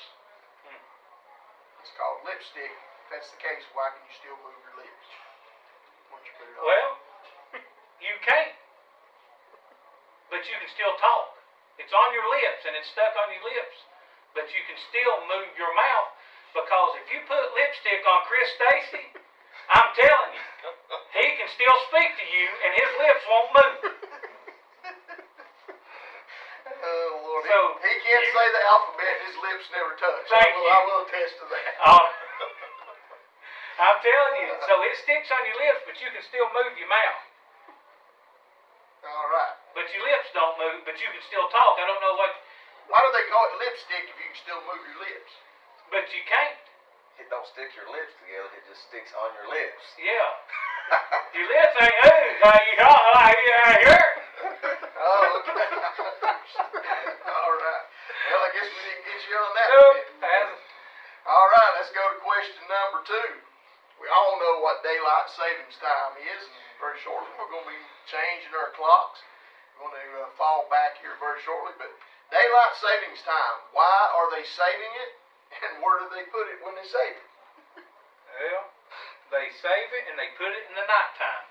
It's called lipstick. If that's the case, why can you still move your lips? Once you put it on. Well, you can't, but you can still talk. It's on your lips and it's stuck on your lips, but you can still move your mouth, because if you put lipstick on Chris Stacy, I'm telling you, he can still speak to you and his lips won't move. Oh, Lord. So, he can't say the alphabet and his lips never touch. Thank you. I will attest to that. I'm telling you, so it sticks on your lips, but you can still move your mouth. All right. But your lips don't move, but you can still talk. I don't know what. Why do they call it lipstick if you can still move your lips? But you can't. It don't stick your lips together, it just sticks on your lips. Yeah. Your lips ain't moving, so you talk like you're here. Oh, okay. All right. Well, I guess we didn't get you on that Nope. one. All right, let's go to question number 2. We all know what daylight savings time is, and very shortly we're going to be changing our clocks. We're going to fall back here very shortly, but daylight savings time, why are they saving it, and where do they put it when they save it? Well, they save it and they put it in the nighttime.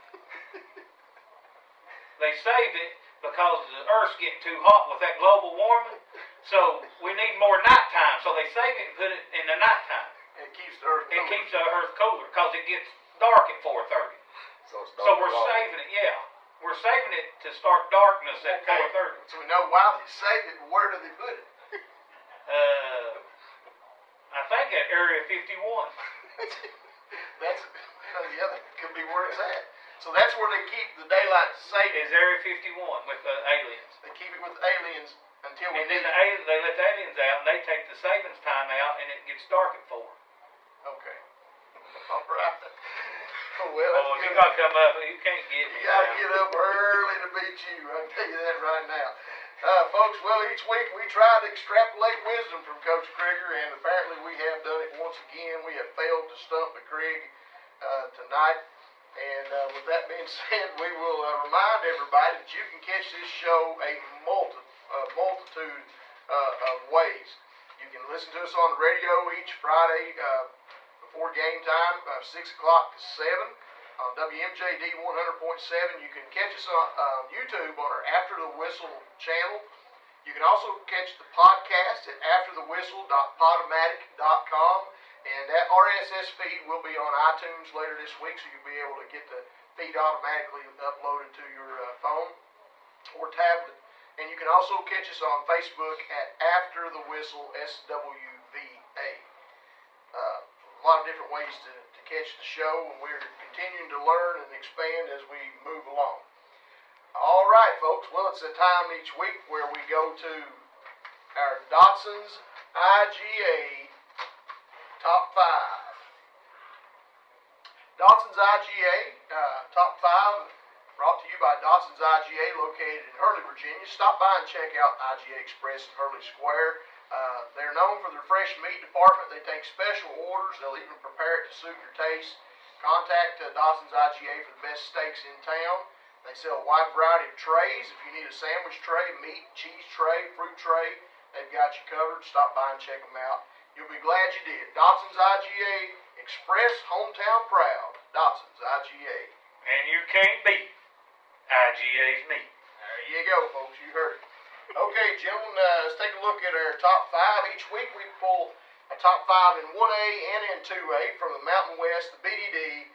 They save it because the Earth's getting too hot with that global warming, so we need more nighttime, so they save it and put it in the nighttime. It keeps the Earth cooler. It keeps the Earth cooler because it gets dark at 4:30. So it's So we're saving it, yeah. We're saving it to start darkness at 4:30. So we know why they save it, but where do they put it? I think at Area 51. That's, yeah, that could be where it's at. So that's where they keep the daylight savings. Is Area 51 with the aliens. They keep it with aliens until we And then need it. they let the aliens out and they take the savings time out and it gets dark at 4. Okay. All right. Well, Oh, you gotta come up. You can't get me. You gotta get up early to beat you. I can tell you that right now. Folks, well, each week we try to extrapolate wisdom from Coach Krieger, and apparently we have done it once again. We have failed to stump the Crig tonight. And with that being said, we will remind everybody that you can catch this show a multitude of ways. You can listen to us on the radio each Friday before game time, 6 o'clock to 7 on WMJD 100.7. You can catch us on YouTube on our After the Whistle channel. You can also catch the podcast at afterthewhistle.podomatic.com. And that RSS feed will be on iTunes later this week, so you'll be able to get the feed automatically uploaded to your phone or tablet. And you can also catch us on Facebook at After the Whistle, SWVA. A lot of different ways to catch the show, and we're continuing to learn and expand as we move along. All right, folks. Well, it's a time each week where we go to our Dotson's IGA Top 5. Dotson's IGA Top 5 brought to you by Dotson's IGA located in Hurley, Virginia. Stop by and check out IGA Express in Hurley Square. They're known for their fresh meat department. They take special orders. They'll even prepare it to suit your taste. Contact Dotson's IGA for the best steaks in town. They sell a wide variety of trays. If you need a sandwich tray, meat, cheese tray, fruit tray, they've got you covered. Stop by and check them out. You'll be glad you did. Dotson's IGA Express, hometown proud. Dotson's IGA. And you can't beat IGA's meat. There you go, folks. You heard it. Okay, gentlemen, let's take a look at our top 5. Each week we pull a top 5 in 1A and in 2A from the Mountain West, the BDD,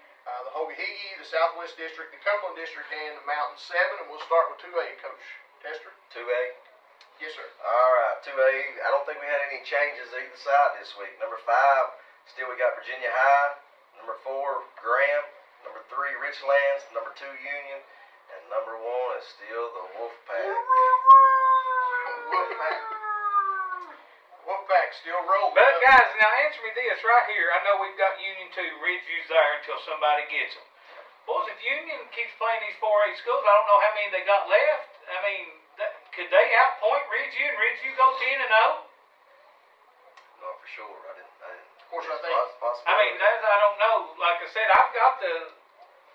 the Hogahegie, the Southwest District, the Cumberland District, and the Mountain 7. And we'll start with 2A, Coach Tester. 2A. Yes, sir. All right, 2A. I don't think we had any changes either side this week. Number 5, still we got Virginia High. Number 4, Graham. Number 3, Richlands. Number 2, Union. And number 1 is still the Wolfpack. Wolfpack still rolling. But guys, now answer me this right here. I know we've got Union 2, Ridgeview's there until somebody gets them. Boys, if Union keeps playing these 4A schools, I don't know how many they got left. I mean, could they outpoint Ridgeview and Ridgeview go 10-0? Not for sure. I didn't. Of course, I think. I mean, I don't know. Like I said, I've got the.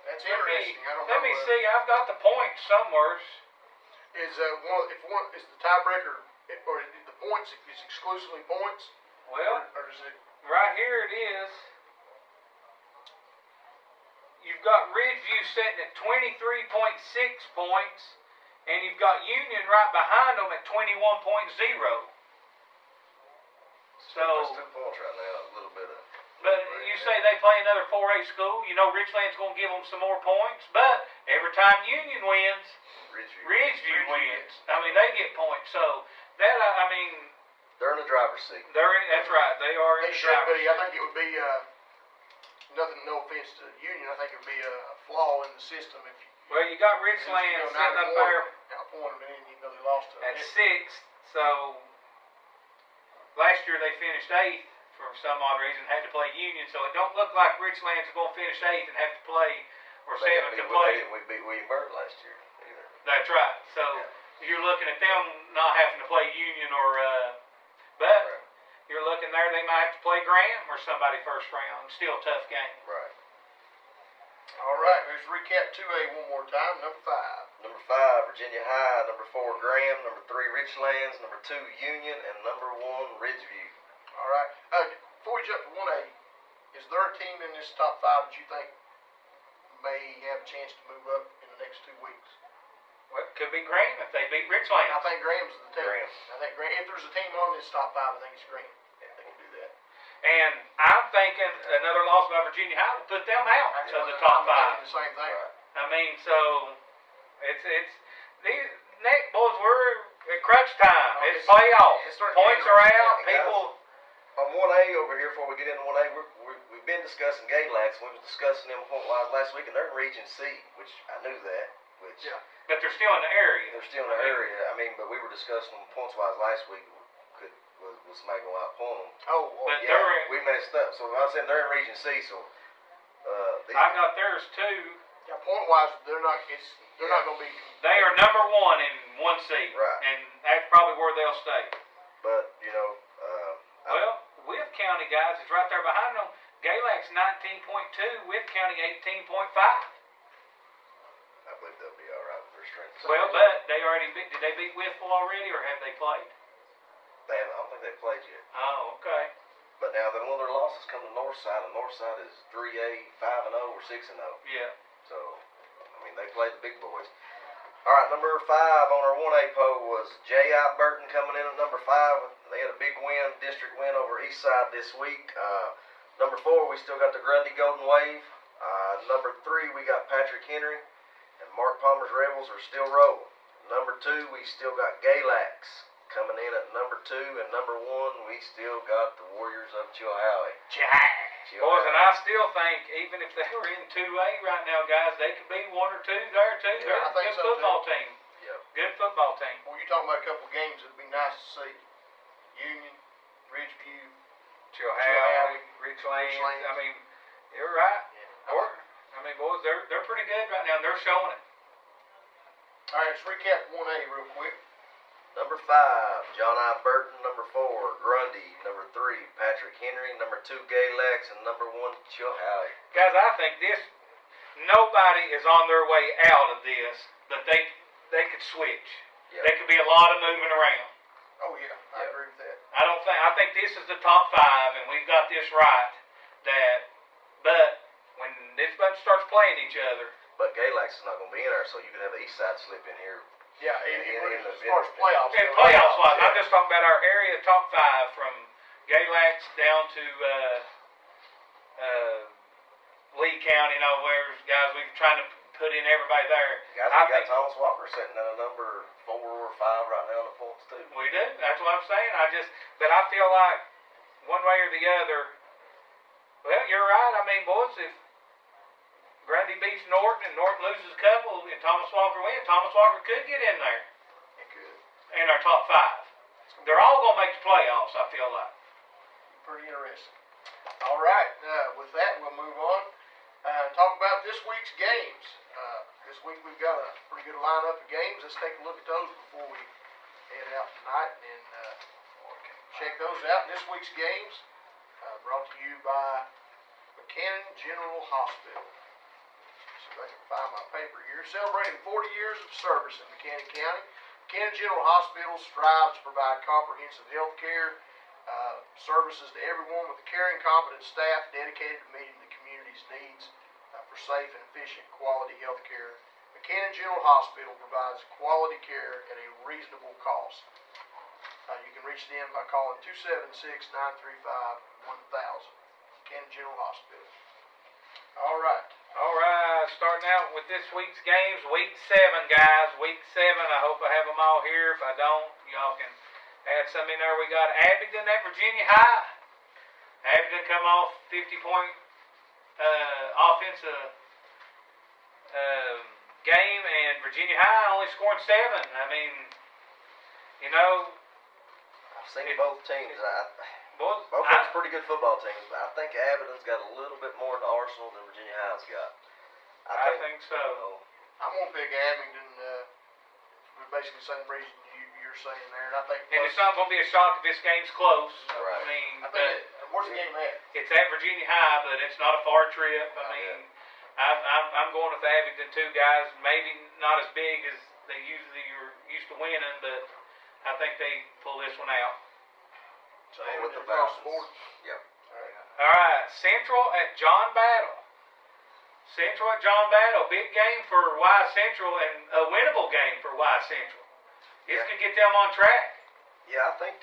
That's interesting. I don't know. Let me see. I've got the points somewhere. Is one is the tiebreaker or the points is exclusively points? Well, or is it right here it is. You've got Ridgeview sitting at 23.6 points, and you've got Union right behind them at 21.0. So that's 2 points right now. A little bit of. But you say they play another 4A school. You know Richlands going to give them some more points. But every time Union wins, Ridgeview wins. I mean, they get points. So that I mean, they're in the driver's seat. That's right. They are in they the should driver's be. seat. I think it would be nothing. No offense to Union. I think it would be a flaw in the system if. Well, you got Richlands sitting up there outpoint them, and you know they lost at 6th. So last year they finished 8th. For some odd reason, had to play Union, so it don't look like Richlands is going to finish 8th and have to play, or 7th to play. We beat Williamsburg last year, either. That's right. So you're looking at them not having to play Union but you're looking there, they might have to play Graham or somebody first round. Still a tough game. Right. All right, let's recap 2A one more time. Number 5. Number 5, Virginia High. Number 4, Graham. Number 3, Richlands. Number 2, Union. And number 1, Ridgeview. All right. Before we jump to 1A, is there a team in this top 5 that you think may have a chance to move up in the next 2 weeks? Well, it could be Graham if they beat Richlands. I think Graham's the team. Graham. I think Graham. If there's a team on this top 5, I think it's Graham. Yeah, they can do that. And I'm thinking another loss by Virginia High would put them out of the top 5. I'm thinking the same thing. Right. I mean, so it's these boys. We're at crunch time. It's playoffs. Points are out. People. On 1A over here, before we get into 1A, we've been discussing Galax. We was discussing them point-wise last week, and they're in Region C, which I knew that. But they're still in the area. They're still in the area. I mean, but we were discussing them points-wise last week. Was somebody going to outpoint them? Oh, well, but yeah, we messed up. So I said they're in Region C. So I got theirs too. Yeah, point-wise, they're not. They're not going to be. They are number 1 in 1C, right? And that's probably where they'll stay. But you know. Well, Wythe County, guys, is right there behind them. Galax 19.2, Wythe County 18.5. I believe they'll be all right with their strength. Well, but they already did they beat Wytheville already, or have they played? They haven't. I don't think they've played yet. Oh, okay. But now the one of their losses come to Northside, and Northside is 3A, 5-0 or 6-0. Yeah. So, I mean, they played the big boys. All right, number 5 on our 1A poll was J.I. Burton coming in at number 5. They had a big win, district win over Eastside this week. Number 4, we still got the Grundy Golden Wave. Number 3, we got Patrick Henry. And Mark Palmer's Rebels are still rolling. Number 2, we still got Galax coming in at number 2. And number 1, we still got the Warriors of Chilhowie. Boys, and I still think, even if they were in 2A right now, guys, they could be 1 or 2 there, too. Yeah, They're I a think good so, football too. team. Yep. Good football team. Well, you're talking about a couple of games that'd be nice to see. Union, Ridgeview, Chilhowie, Richlands. I mean, you're right. Yeah. I mean, boys, they're pretty good right now, and they're showing it. All right, let's recap 1A real quick. Number 5, John I. Burton. Number 4, Grundy. Number 3, Patrick Henry. Number 2, Galax. And number 1, Chilhowie. Guys, I think nobody is on their way out of this, but they could switch. Yep. There could be a lot of moving around. Oh, yeah, I agree with that. I think this is the top 5, and we've got this right. But when this bunch starts playing each other. But Galax is not going to be in there, so you can have the east side slip in here. Yeah, in as far as playoffs. In go. playoffs wise, yeah. I'm just talking about our area top 5 from Galax down to Lee County. You know, where guys we've trying to put in everybody there. Guys, I we got think Thomas Walker sitting at a number 4 or 5 right now in the points too. we do. That's what I'm saying. But I feel like one way or the other. Well, you're right. I mean, boys, if Grundy beats Norton and Norton loses a couple and Thomas Walker wins, Thomas Walker could get in there It could. in our top 5. They're all going to make the playoffs, I feel like. Pretty interesting. All right, with that, we'll move on. Talk about this week's games. This week we've got a pretty good lineup of games. Let's take a look at those before we head out tonight and check those out. This week's games brought to you by McCannon General Hospital. See if I can find my paper here. Celebrating 40 years of service in McCannon County, McCannon General Hospital strives to provide comprehensive health care services to everyone with a caring, competent staff dedicated to meeting the community's needs for safe and efficient quality health care. McCannon General Hospital provides quality care at a reasonable cost. You can reach them by calling 276-935-1000. McCannon General Hospital. All right. All right, starting out with this week's games, week 7, guys. Week 7, I hope I have them all here. If I don't, y'all can add some in there. We got Abingdon at Virginia High. Abingdon come off 50-point offensive game, and Virginia High only scoring 7. I mean, you know, I've seen both teams. both Both of them pretty good football teams, but I think Abingdon's got a little bit more in the arsenal than Virginia High's got. I think so. I'm going to pick Abingdon for basically the same reason you're saying there. And I think And it's not going to be a shock if this game's close. Right. I mean, I think where's the game at? it's at Virginia High, but it's not a far trip. I mean, I'm going with Abingdon too, guys. Maybe not as big as they usually are used to winning, but I think they pull this one out. So with the across the Falcons. board. Yep. All right, Central at John Battle. Central at John Battle, big game for Y Central and a winnable game for Y Central. This could get them on track. Yeah, I think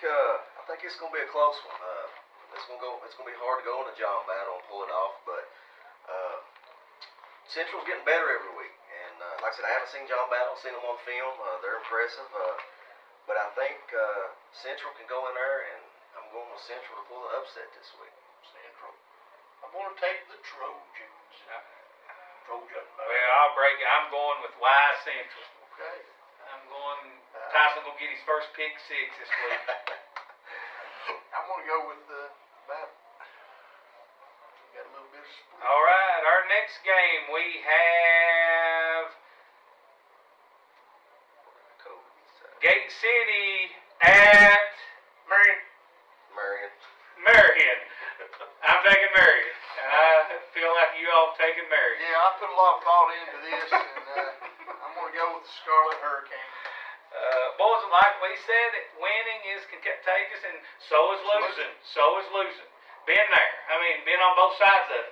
it's gonna be a close one. It's gonna be hard to go into John Battle and pull it off, but Central's getting better every week. And like I said, I haven't seen John Battle, seen them on film. They're impressive, but I think Central can go in there, and I'm going with Central to pull the upset this week. Central. I'm going to take the Trojans. Well, I'll break it. I'm going with Y Central. Okay. I'm going. Tyson will get his first pick 6 this week. I'm going to go with Battle. Got a little bit of split. All right, our next game we have Gate City at Marion. Marion. I'm taking Marion. And I feel like you all taking Marion. Yeah, I put a lot of thought into this, and I'm going to go with the Scarlet Hurricane. Boys, like we said, winning is contagious, and so is losing. So is losing. Been there. I mean, been on both sides of it.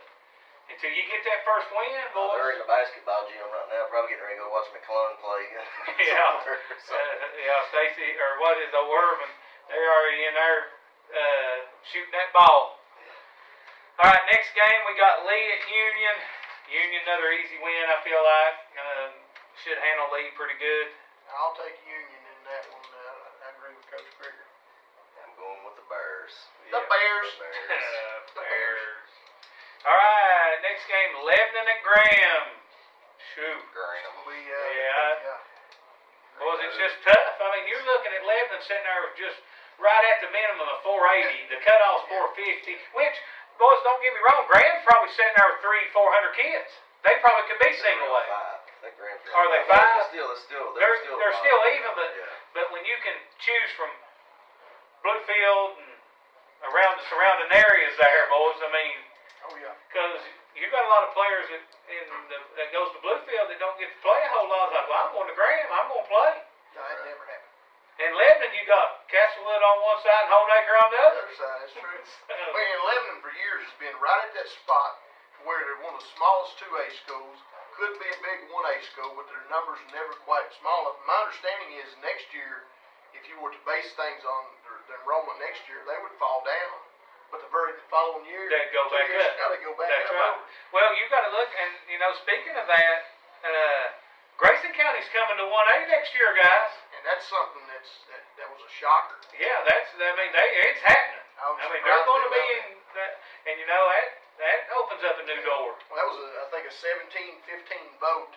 Until you get that first win, boys. They're in the basketball gym right now, probably getting ready to go watch McClung play. Yeah. Yeah, Stacy, or what is Irvin? They're already in there shooting that ball. All right, next game we got Lee at Union. Union, another easy win, I feel like. Should handle Lee pretty good. I'll take Union in that one. I agree with Coach Krieger. I'm going with the Bears. The Bears. The Bears. All right, next game, Lebanon at Graham. Shoot. Graham. Yeah. Boys, it's just tough. I mean, you're looking at Lebanon sitting there with just right at the minimum of 480. The cutoff's 450, which, boys, don't get me wrong, Graham's probably sitting there with 300-400 kids. They probably could be single A. Are they 5? They're still even, but when you can choose from Bluefield and around the surrounding areas there, boys, I mean, because you got a lot of players that goes to Bluefield that don't get to play a whole lot. It's like, well, I'm going to Graham, I'm going to play. No, that never happened. In Lebanon, you got Castlewood on one side and Homeacre on the other. The other side, that's true. Well, Lebanon for years has been right at that spot where they're one of the smallest 2A schools, could be a big 1A school, but their numbers are never quite small enough. My understanding is next year, if you were to base things on their enrollment next year, they would fall down. But the following year, They go back up. Now they go back That's up. right. Well, you've got to look, and speaking of that, Grayson County's coming to 1A next year, guys. And that's something that was a shocker. Yeah, it's happening. They're going to be in that, and that opens up a new door. Well, that was I think a 17-15 vote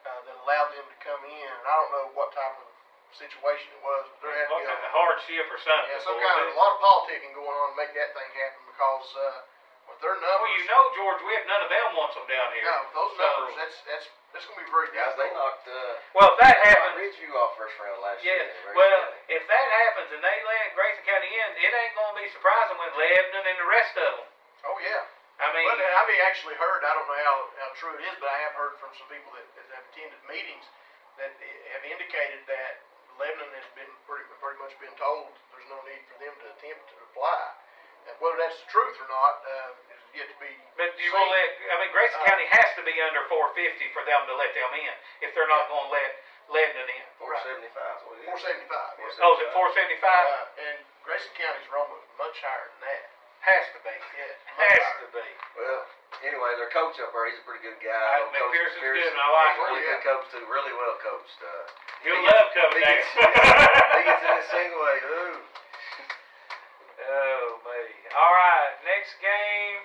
that allowed them to come in. And I don't know what type of situation it was, but there had to be a hardship or something. Yeah, a lot of politicking going on to make that thing happen because with their numbers. Well, George, none of them wants them down here. No, with those numbers, that's going to be very Guys, they difficult. knocked Well, if that happens, Ridgeview off first round last year. yeah. Well, if that happens and they let Grayson County in, it ain't going to be surprising with Lebanon and the rest of them. Oh yeah. I mean, But I've actually heard. I don't know how true it is, but I have heard from some people that have attended meetings that have indicated that Lebanon has been pretty much been told there's no need for them to attempt to apply. And whether that's the truth or not is yet to be but you seen. won't Grayson County has to be under 450 for them to let them in if they're not going to let Lebanon in. 475 is what it is. 475. Yeah. Oh, is it 475? And Grayson County's enrollment is much higher than that. Has to be. Yeah, Has to be. Well, anyway, their coach up there, he's a pretty good guy. McPherson's good, and I like He's a really him. good coach too, really well coached. He'll love coming he down. gets in his single way. Ooh. Oh, me. All right, next game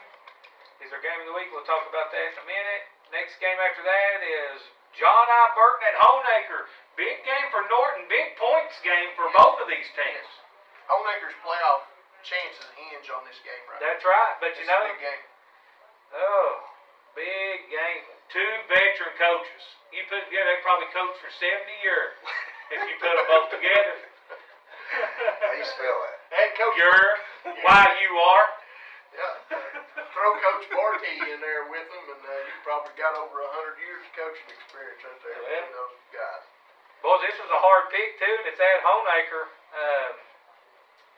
is our game of the week. We'll talk about that in a minute. Next game after that is John I. Burton at Honeacre. Big game for Norton, big points game for both of these teams. Honeacre's playoff chances hinge on this game right That's right, but It's a big game. big game. Two veteran coaches. You put together, they probably coached for 70 years if you put them both together. How you spell that? And Coach Y-U-R. Yeah. Throw Coach Barty in there with them, and you probably got over 100 years of coaching experience right there between those guys. Boys, this was a hard pick too, and it's at Honeacre.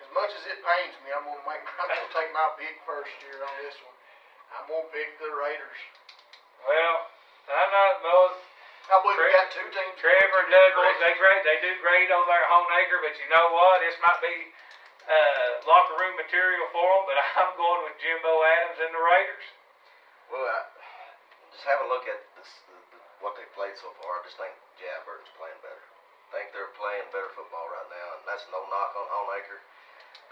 As much as it pains me, I'm gonna take my pick first here on this one. I'm gonna pick the Raiders. Well, I'm not, boys. I believe we got two teams. Trevor and Douglas, they do great over there at Honeacre, but you know what? This might be locker room material for them, but I'm going with Jimbo Adams and the Raiders. Well, just have a look at what they played so far. I just think Burton's playing better. I think they're playing better football right now, and that's no knock on Honeacre.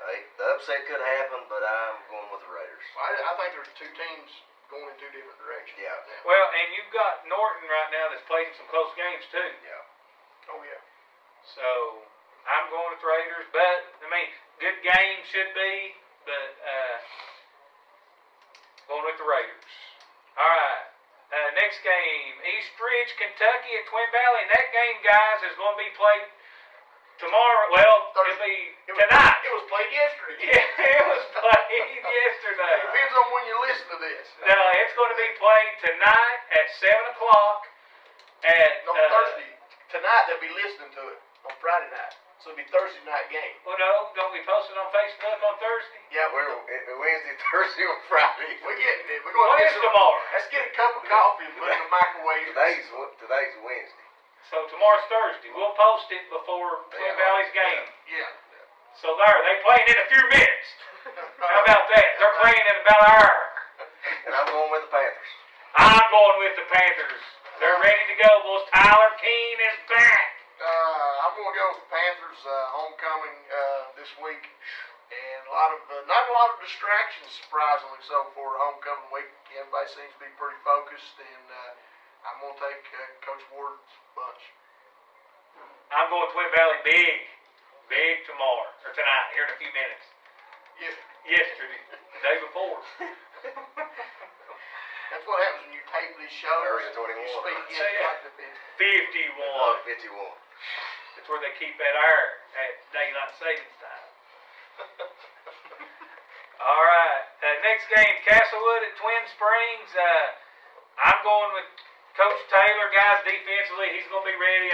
The upset could happen, but I'm going with the Raiders. I think there's two teams going in two different directions. Yeah. Right now. Well, and you've got Norton right now that's played some close games too. Yeah. Oh yeah. So I'm going with Raiders, but I mean, good game should be, but going with the Raiders. All right. Next game, East Ridge, Kentucky at Twin Valley. And that game, guys, is going to be played tomorrow. Well, it'll be tonight. It was played yesterday. Yeah, it was played yesterday. It depends on when you listen to this. No, it's going to be played tonight at 7 o'clock at No, Thursday. Tonight they'll be listening to it on Friday night. So it'll be Thursday night game. Well, no, don't we post it on Facebook on Thursday? Yeah, We're Wednesday, Thursday, or Friday. we're getting it. We're going What is tomorrow? Let's get a cup of coffee and put it in the microwave. Today's Wednesday. So tomorrow's Thursday. We'll post it before Twin Valley's game. Yeah. So they're playing in a few minutes. How about that? They're playing in about an hour. And I'm going with the Panthers. I'm going with the Panthers. They're ready to go, boys. Tyler Keene is back. I'm going to go with the Panthers homecoming this week, and not a lot of distractions, surprisingly so, for homecoming week. Everybody seems to be pretty focused, and I'm going to take Coach Ward's bunch. I'm going Twin Valley big tomorrow or tonight here in a few minutes. Yesterday, the day before. That's what happens when you tape these shows. Version 21. You speak in like the 51. 51. That's where they keep that iron at daylight savings time. All right. Next game, Castlewood at Twin Springs. I'm going with Coach Taylor, guys. Defensively, he's going to be ready.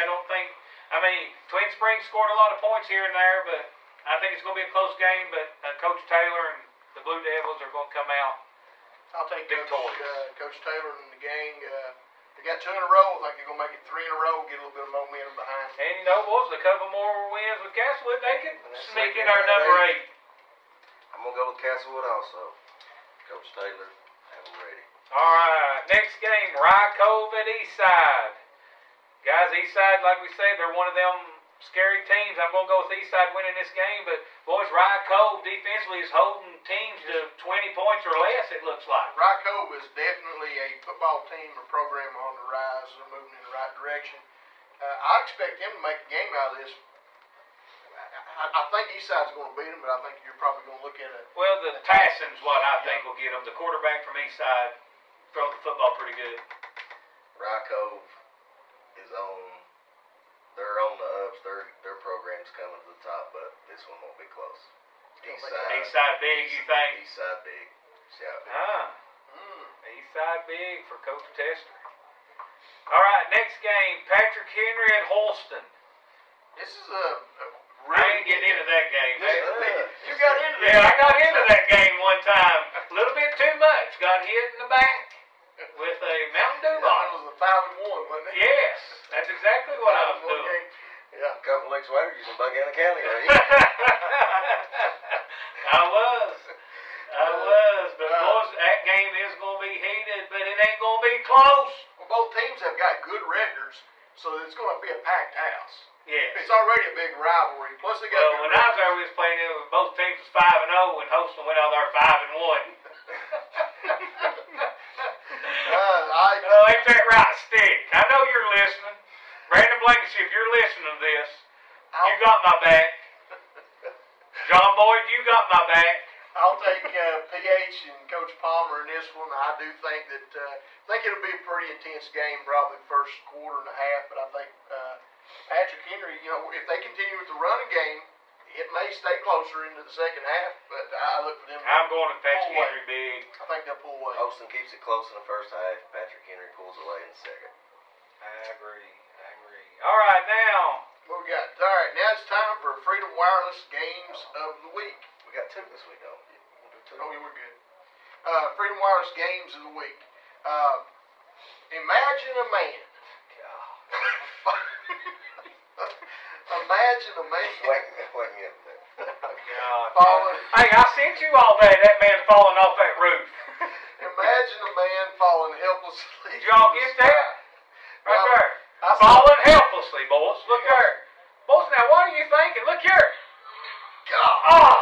Twin Springs scored a lot of points here and there, but I think it's going to be a close game. But Coach Taylor and the Blue Devils are going to come out. I'll take victorious. Coach Taylor and the gang. They got 2 in a row. I think they're going to make it 3 in a row, get a little bit of momentum behind them. And you know, boys, a couple more wins with Castlewood, they could And that's sneak in second our at number 8. 8. I'm gonna go with Castlewood also. Coach Taylor, have them ready. All right, next game, Rye Cove at Eastside. Guys, Eastside, like we said, they're one of them scary teams. I'm going to go with Eastside winning this game, but boys, Rye Cove defensively is holding teams to 20 points or less, it looks like. Rye Cove is definitely a football team or program on the rise. They're moving in the right direction. I expect them to make a game out of this. I think Eastside's going to beat them, but I think you're probably going to look at it. Well, the Tasson's what I think will get them. The quarterback from Eastside throws the football pretty good. Rye Cove is on. They're on the ups. Their program's coming to the top, but this one won't be close. Eastside big, you think? Eastside big. Shout big. Eastside big for Coach Tester. All right, next game, Patrick Henry at Holston. This is a I ain't getting into that game. You got into that. Yeah, I got into that game one time. A little bit too much. Got hit in the back with a Mountain Dew That bottle. was a 5-1, wasn't it? Yes, that's exactly what I was 5-1 doing. game. Yeah. A couple weeks later, you're in Buchanan County, right? I was. But boys, that game is going to be heated, but it ain't going to be close. Well, both teams have got good records, so it's going to be a packed house. Yes. It's already a big rivalry. Plus, they got Well, good when I was records. there, we was playing it with both teams was 5-0, and Holston went out there 5-1. Ain't that right, Stick? I know you're listening. Brandon Blankenship, you're listening to this. You got my back. John Boyd, you got my back. I'll take PH and Coach Palmer in this one. I do think that it'll be a pretty intense game, probably the first quarter and a half. But I think Patrick Henry, you know, if they continue with the running game, it may stay closer into the second half. But I look for them. I'm going to Patrick pull away. Henry big. I think they'll pull away. Holston keeps it close in the first half. Patrick Henry pulls away in the second. I agree. All right, now. What we got? All right, now it's time for Freedom Wireless Games of the Week. We got 2 this week, don't we? We'll do 2. Oh, yeah, we're good. Freedom Wireless Games of the Week. Imagine a man. Imagine a man. Wake me up there. Falling. Hey, I sent you all that man falling off that roof. Imagine a man falling helplessly. Did y'all get that? Right Now, there. I saw- Falling helplessly, boys. Look there. Boys, now what are you thinking? Look here. God. Oh,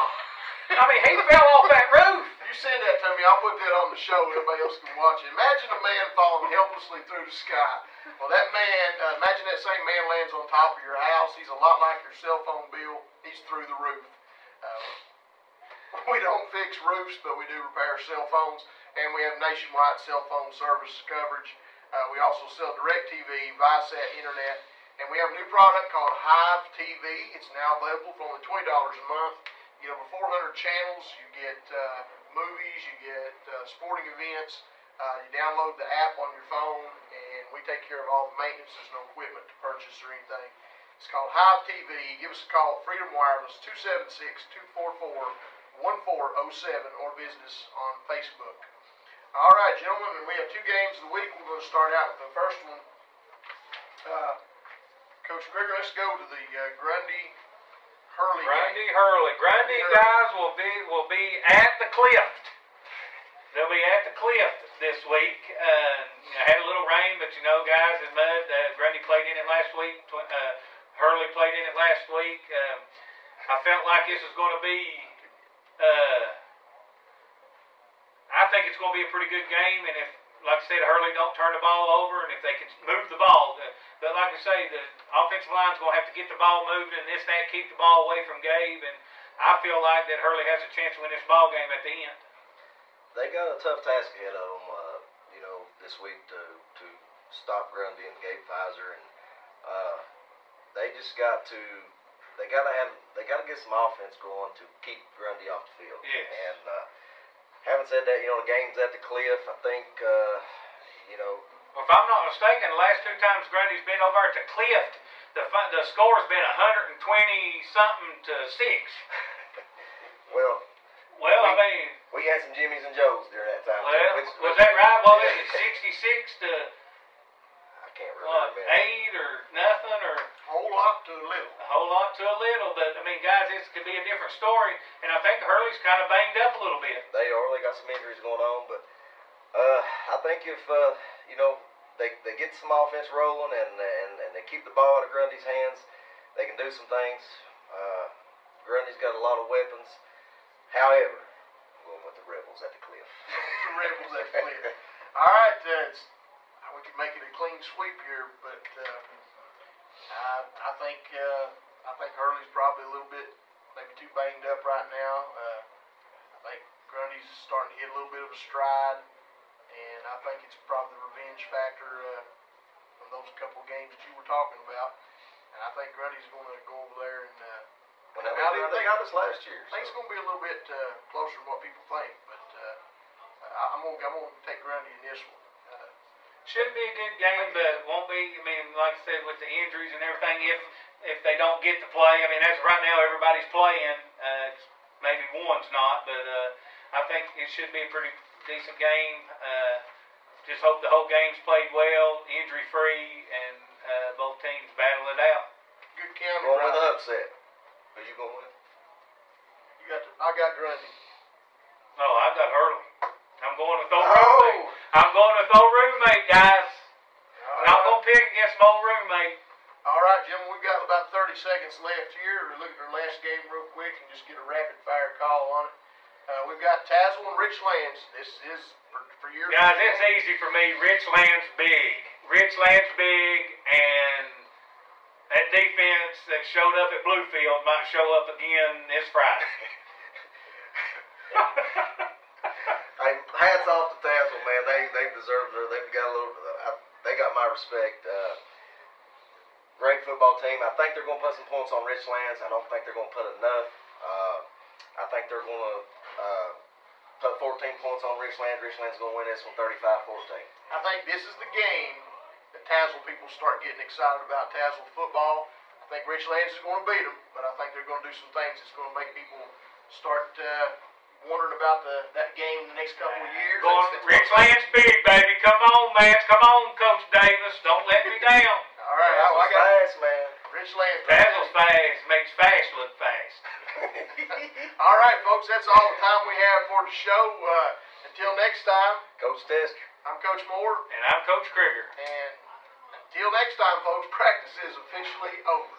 I mean, he fell off that roof. You send that to me. I'll put that on the show. Everybody else can watch it. Imagine a man falling helplessly through the sky. Well, that man, imagine that same man lands on top of your house. He's a lot like your cell phone bill. He's through the roof. We don't fix roofs, but we do repair cell phones, and we have nationwide cell phone service coverage. We also sell DirecTV, Viasat Internet, and we have a new product called Hive TV. It's now available for only $20 a month. You get over 400 channels. You get movies. You get sporting events. You download the app on your phone, and we take care of all the maintenance. There's no equipment to purchase or anything. It's called Hive TV. Give us a call at Freedom Wireless, 276-244-1407, or visit us on Facebook. All right, gentlemen, and we have 2 games of the week. We're going to start out with the first one. Coach Crig, let's go to the Grundy Hurley game. Grundy guys will be at the Clift. They'll be at the Clift this week. Had a little rain, but you know, guys, in mud. Grundy played in it last week. Hurley played in it last week. I felt like this was going to be. I think it's going to be a pretty good game, and if, like I said, Hurley don't turn the ball over, and if they can move the ball, but like I say, the offensive line's going to have to get the ball moving, and keep the ball away from Gabe, and I feel like that Hurley has a chance to win this ball game at the end. They got a tough task ahead of them, this week to stop Grundy and Gabe Pfizer, and they just got to. They got to get some offense going to keep Grundy off the field. Yes. And having said that, the game's at the Cliff. I think, Well, if I'm not mistaken, the last 2 times Grundy's been over at the Clift, the score's been 120-something to 6. well, I mean, we had some Jimmys and Joes during that time. well, was that right? What was it, 66 to? what, 8 or nothing, or Whole lot to a little. a whole lot to a little. But I mean, guys, this could be a different story. And I think Hurley's kind of banged up a little bit. They got some injuries going on, but I think if you know, they get some offense rolling and they keep the ball out of Grundy's hands, they can do some things. Grundy's got a lot of weapons. However, I'm going with the Rebels at the cliff. The Rebels at the cliff. All right, we can make it a clean sweep here, but I think Hurley's probably a little bit, maybe too banged up right now. I think Grundy's starting to hit a little bit of a stride, and I think it's probably the revenge factor from those couple games that you were talking about. And I think Grundy's going to go over there and. They got us last year. I think it's going to be a little bit closer than what people think, but I'm going to take Grundy in this one. Should be a good game, but won't be. I mean, like I said, with the injuries and everything, if they don't get to play, I mean, as of right now, everybody's playing. Maybe one's not, but I think it should be a pretty decent game. Just hope the whole game's played well, injury-free, and both teams battle it out. Good county. Going with the upset. Who you going with? I got Grundy. No, I got Hurley. I'm going with old roommate. I'm going with old roommate, guys. Not going to pick against my old roommate. All right, Jim, we've got about 30 seconds left here. We'll look at our last game real quick and just get a rapid-fire call on it. We've got Tazewell and Richlands. This is for your... Guys, it's easy for me. Richlands big. Richlands big, and that defense that showed up at Bluefield might show up again this Friday. Hey, hats off to Tazewell, man. They deserve their. They've got a little. They got my respect. Great football team. I think they're going to put some points on Richlands. I don't think they're going to put enough. I think they're going to put 14 points on Richlands. Richlands going to win this one 35-14. I think this is the game that Tazewell people start getting excited about Tazewell football. I think Richlands is going to beat them, but I think they're going to do some things that's going to make people start wondering about that game in the next couple of years. Richlands big, baby. Come on, man. Come on, Coach Davis. Don't let me down. All right, I got fast, man. Richlands. Tazewell's fast. Makes fast look fast. All right, folks, that's all the time we have for the show. Until next time, Coach Tesker. I'm Coach Moore. And I'm Coach Krieger. And until next time, folks, practice is officially over.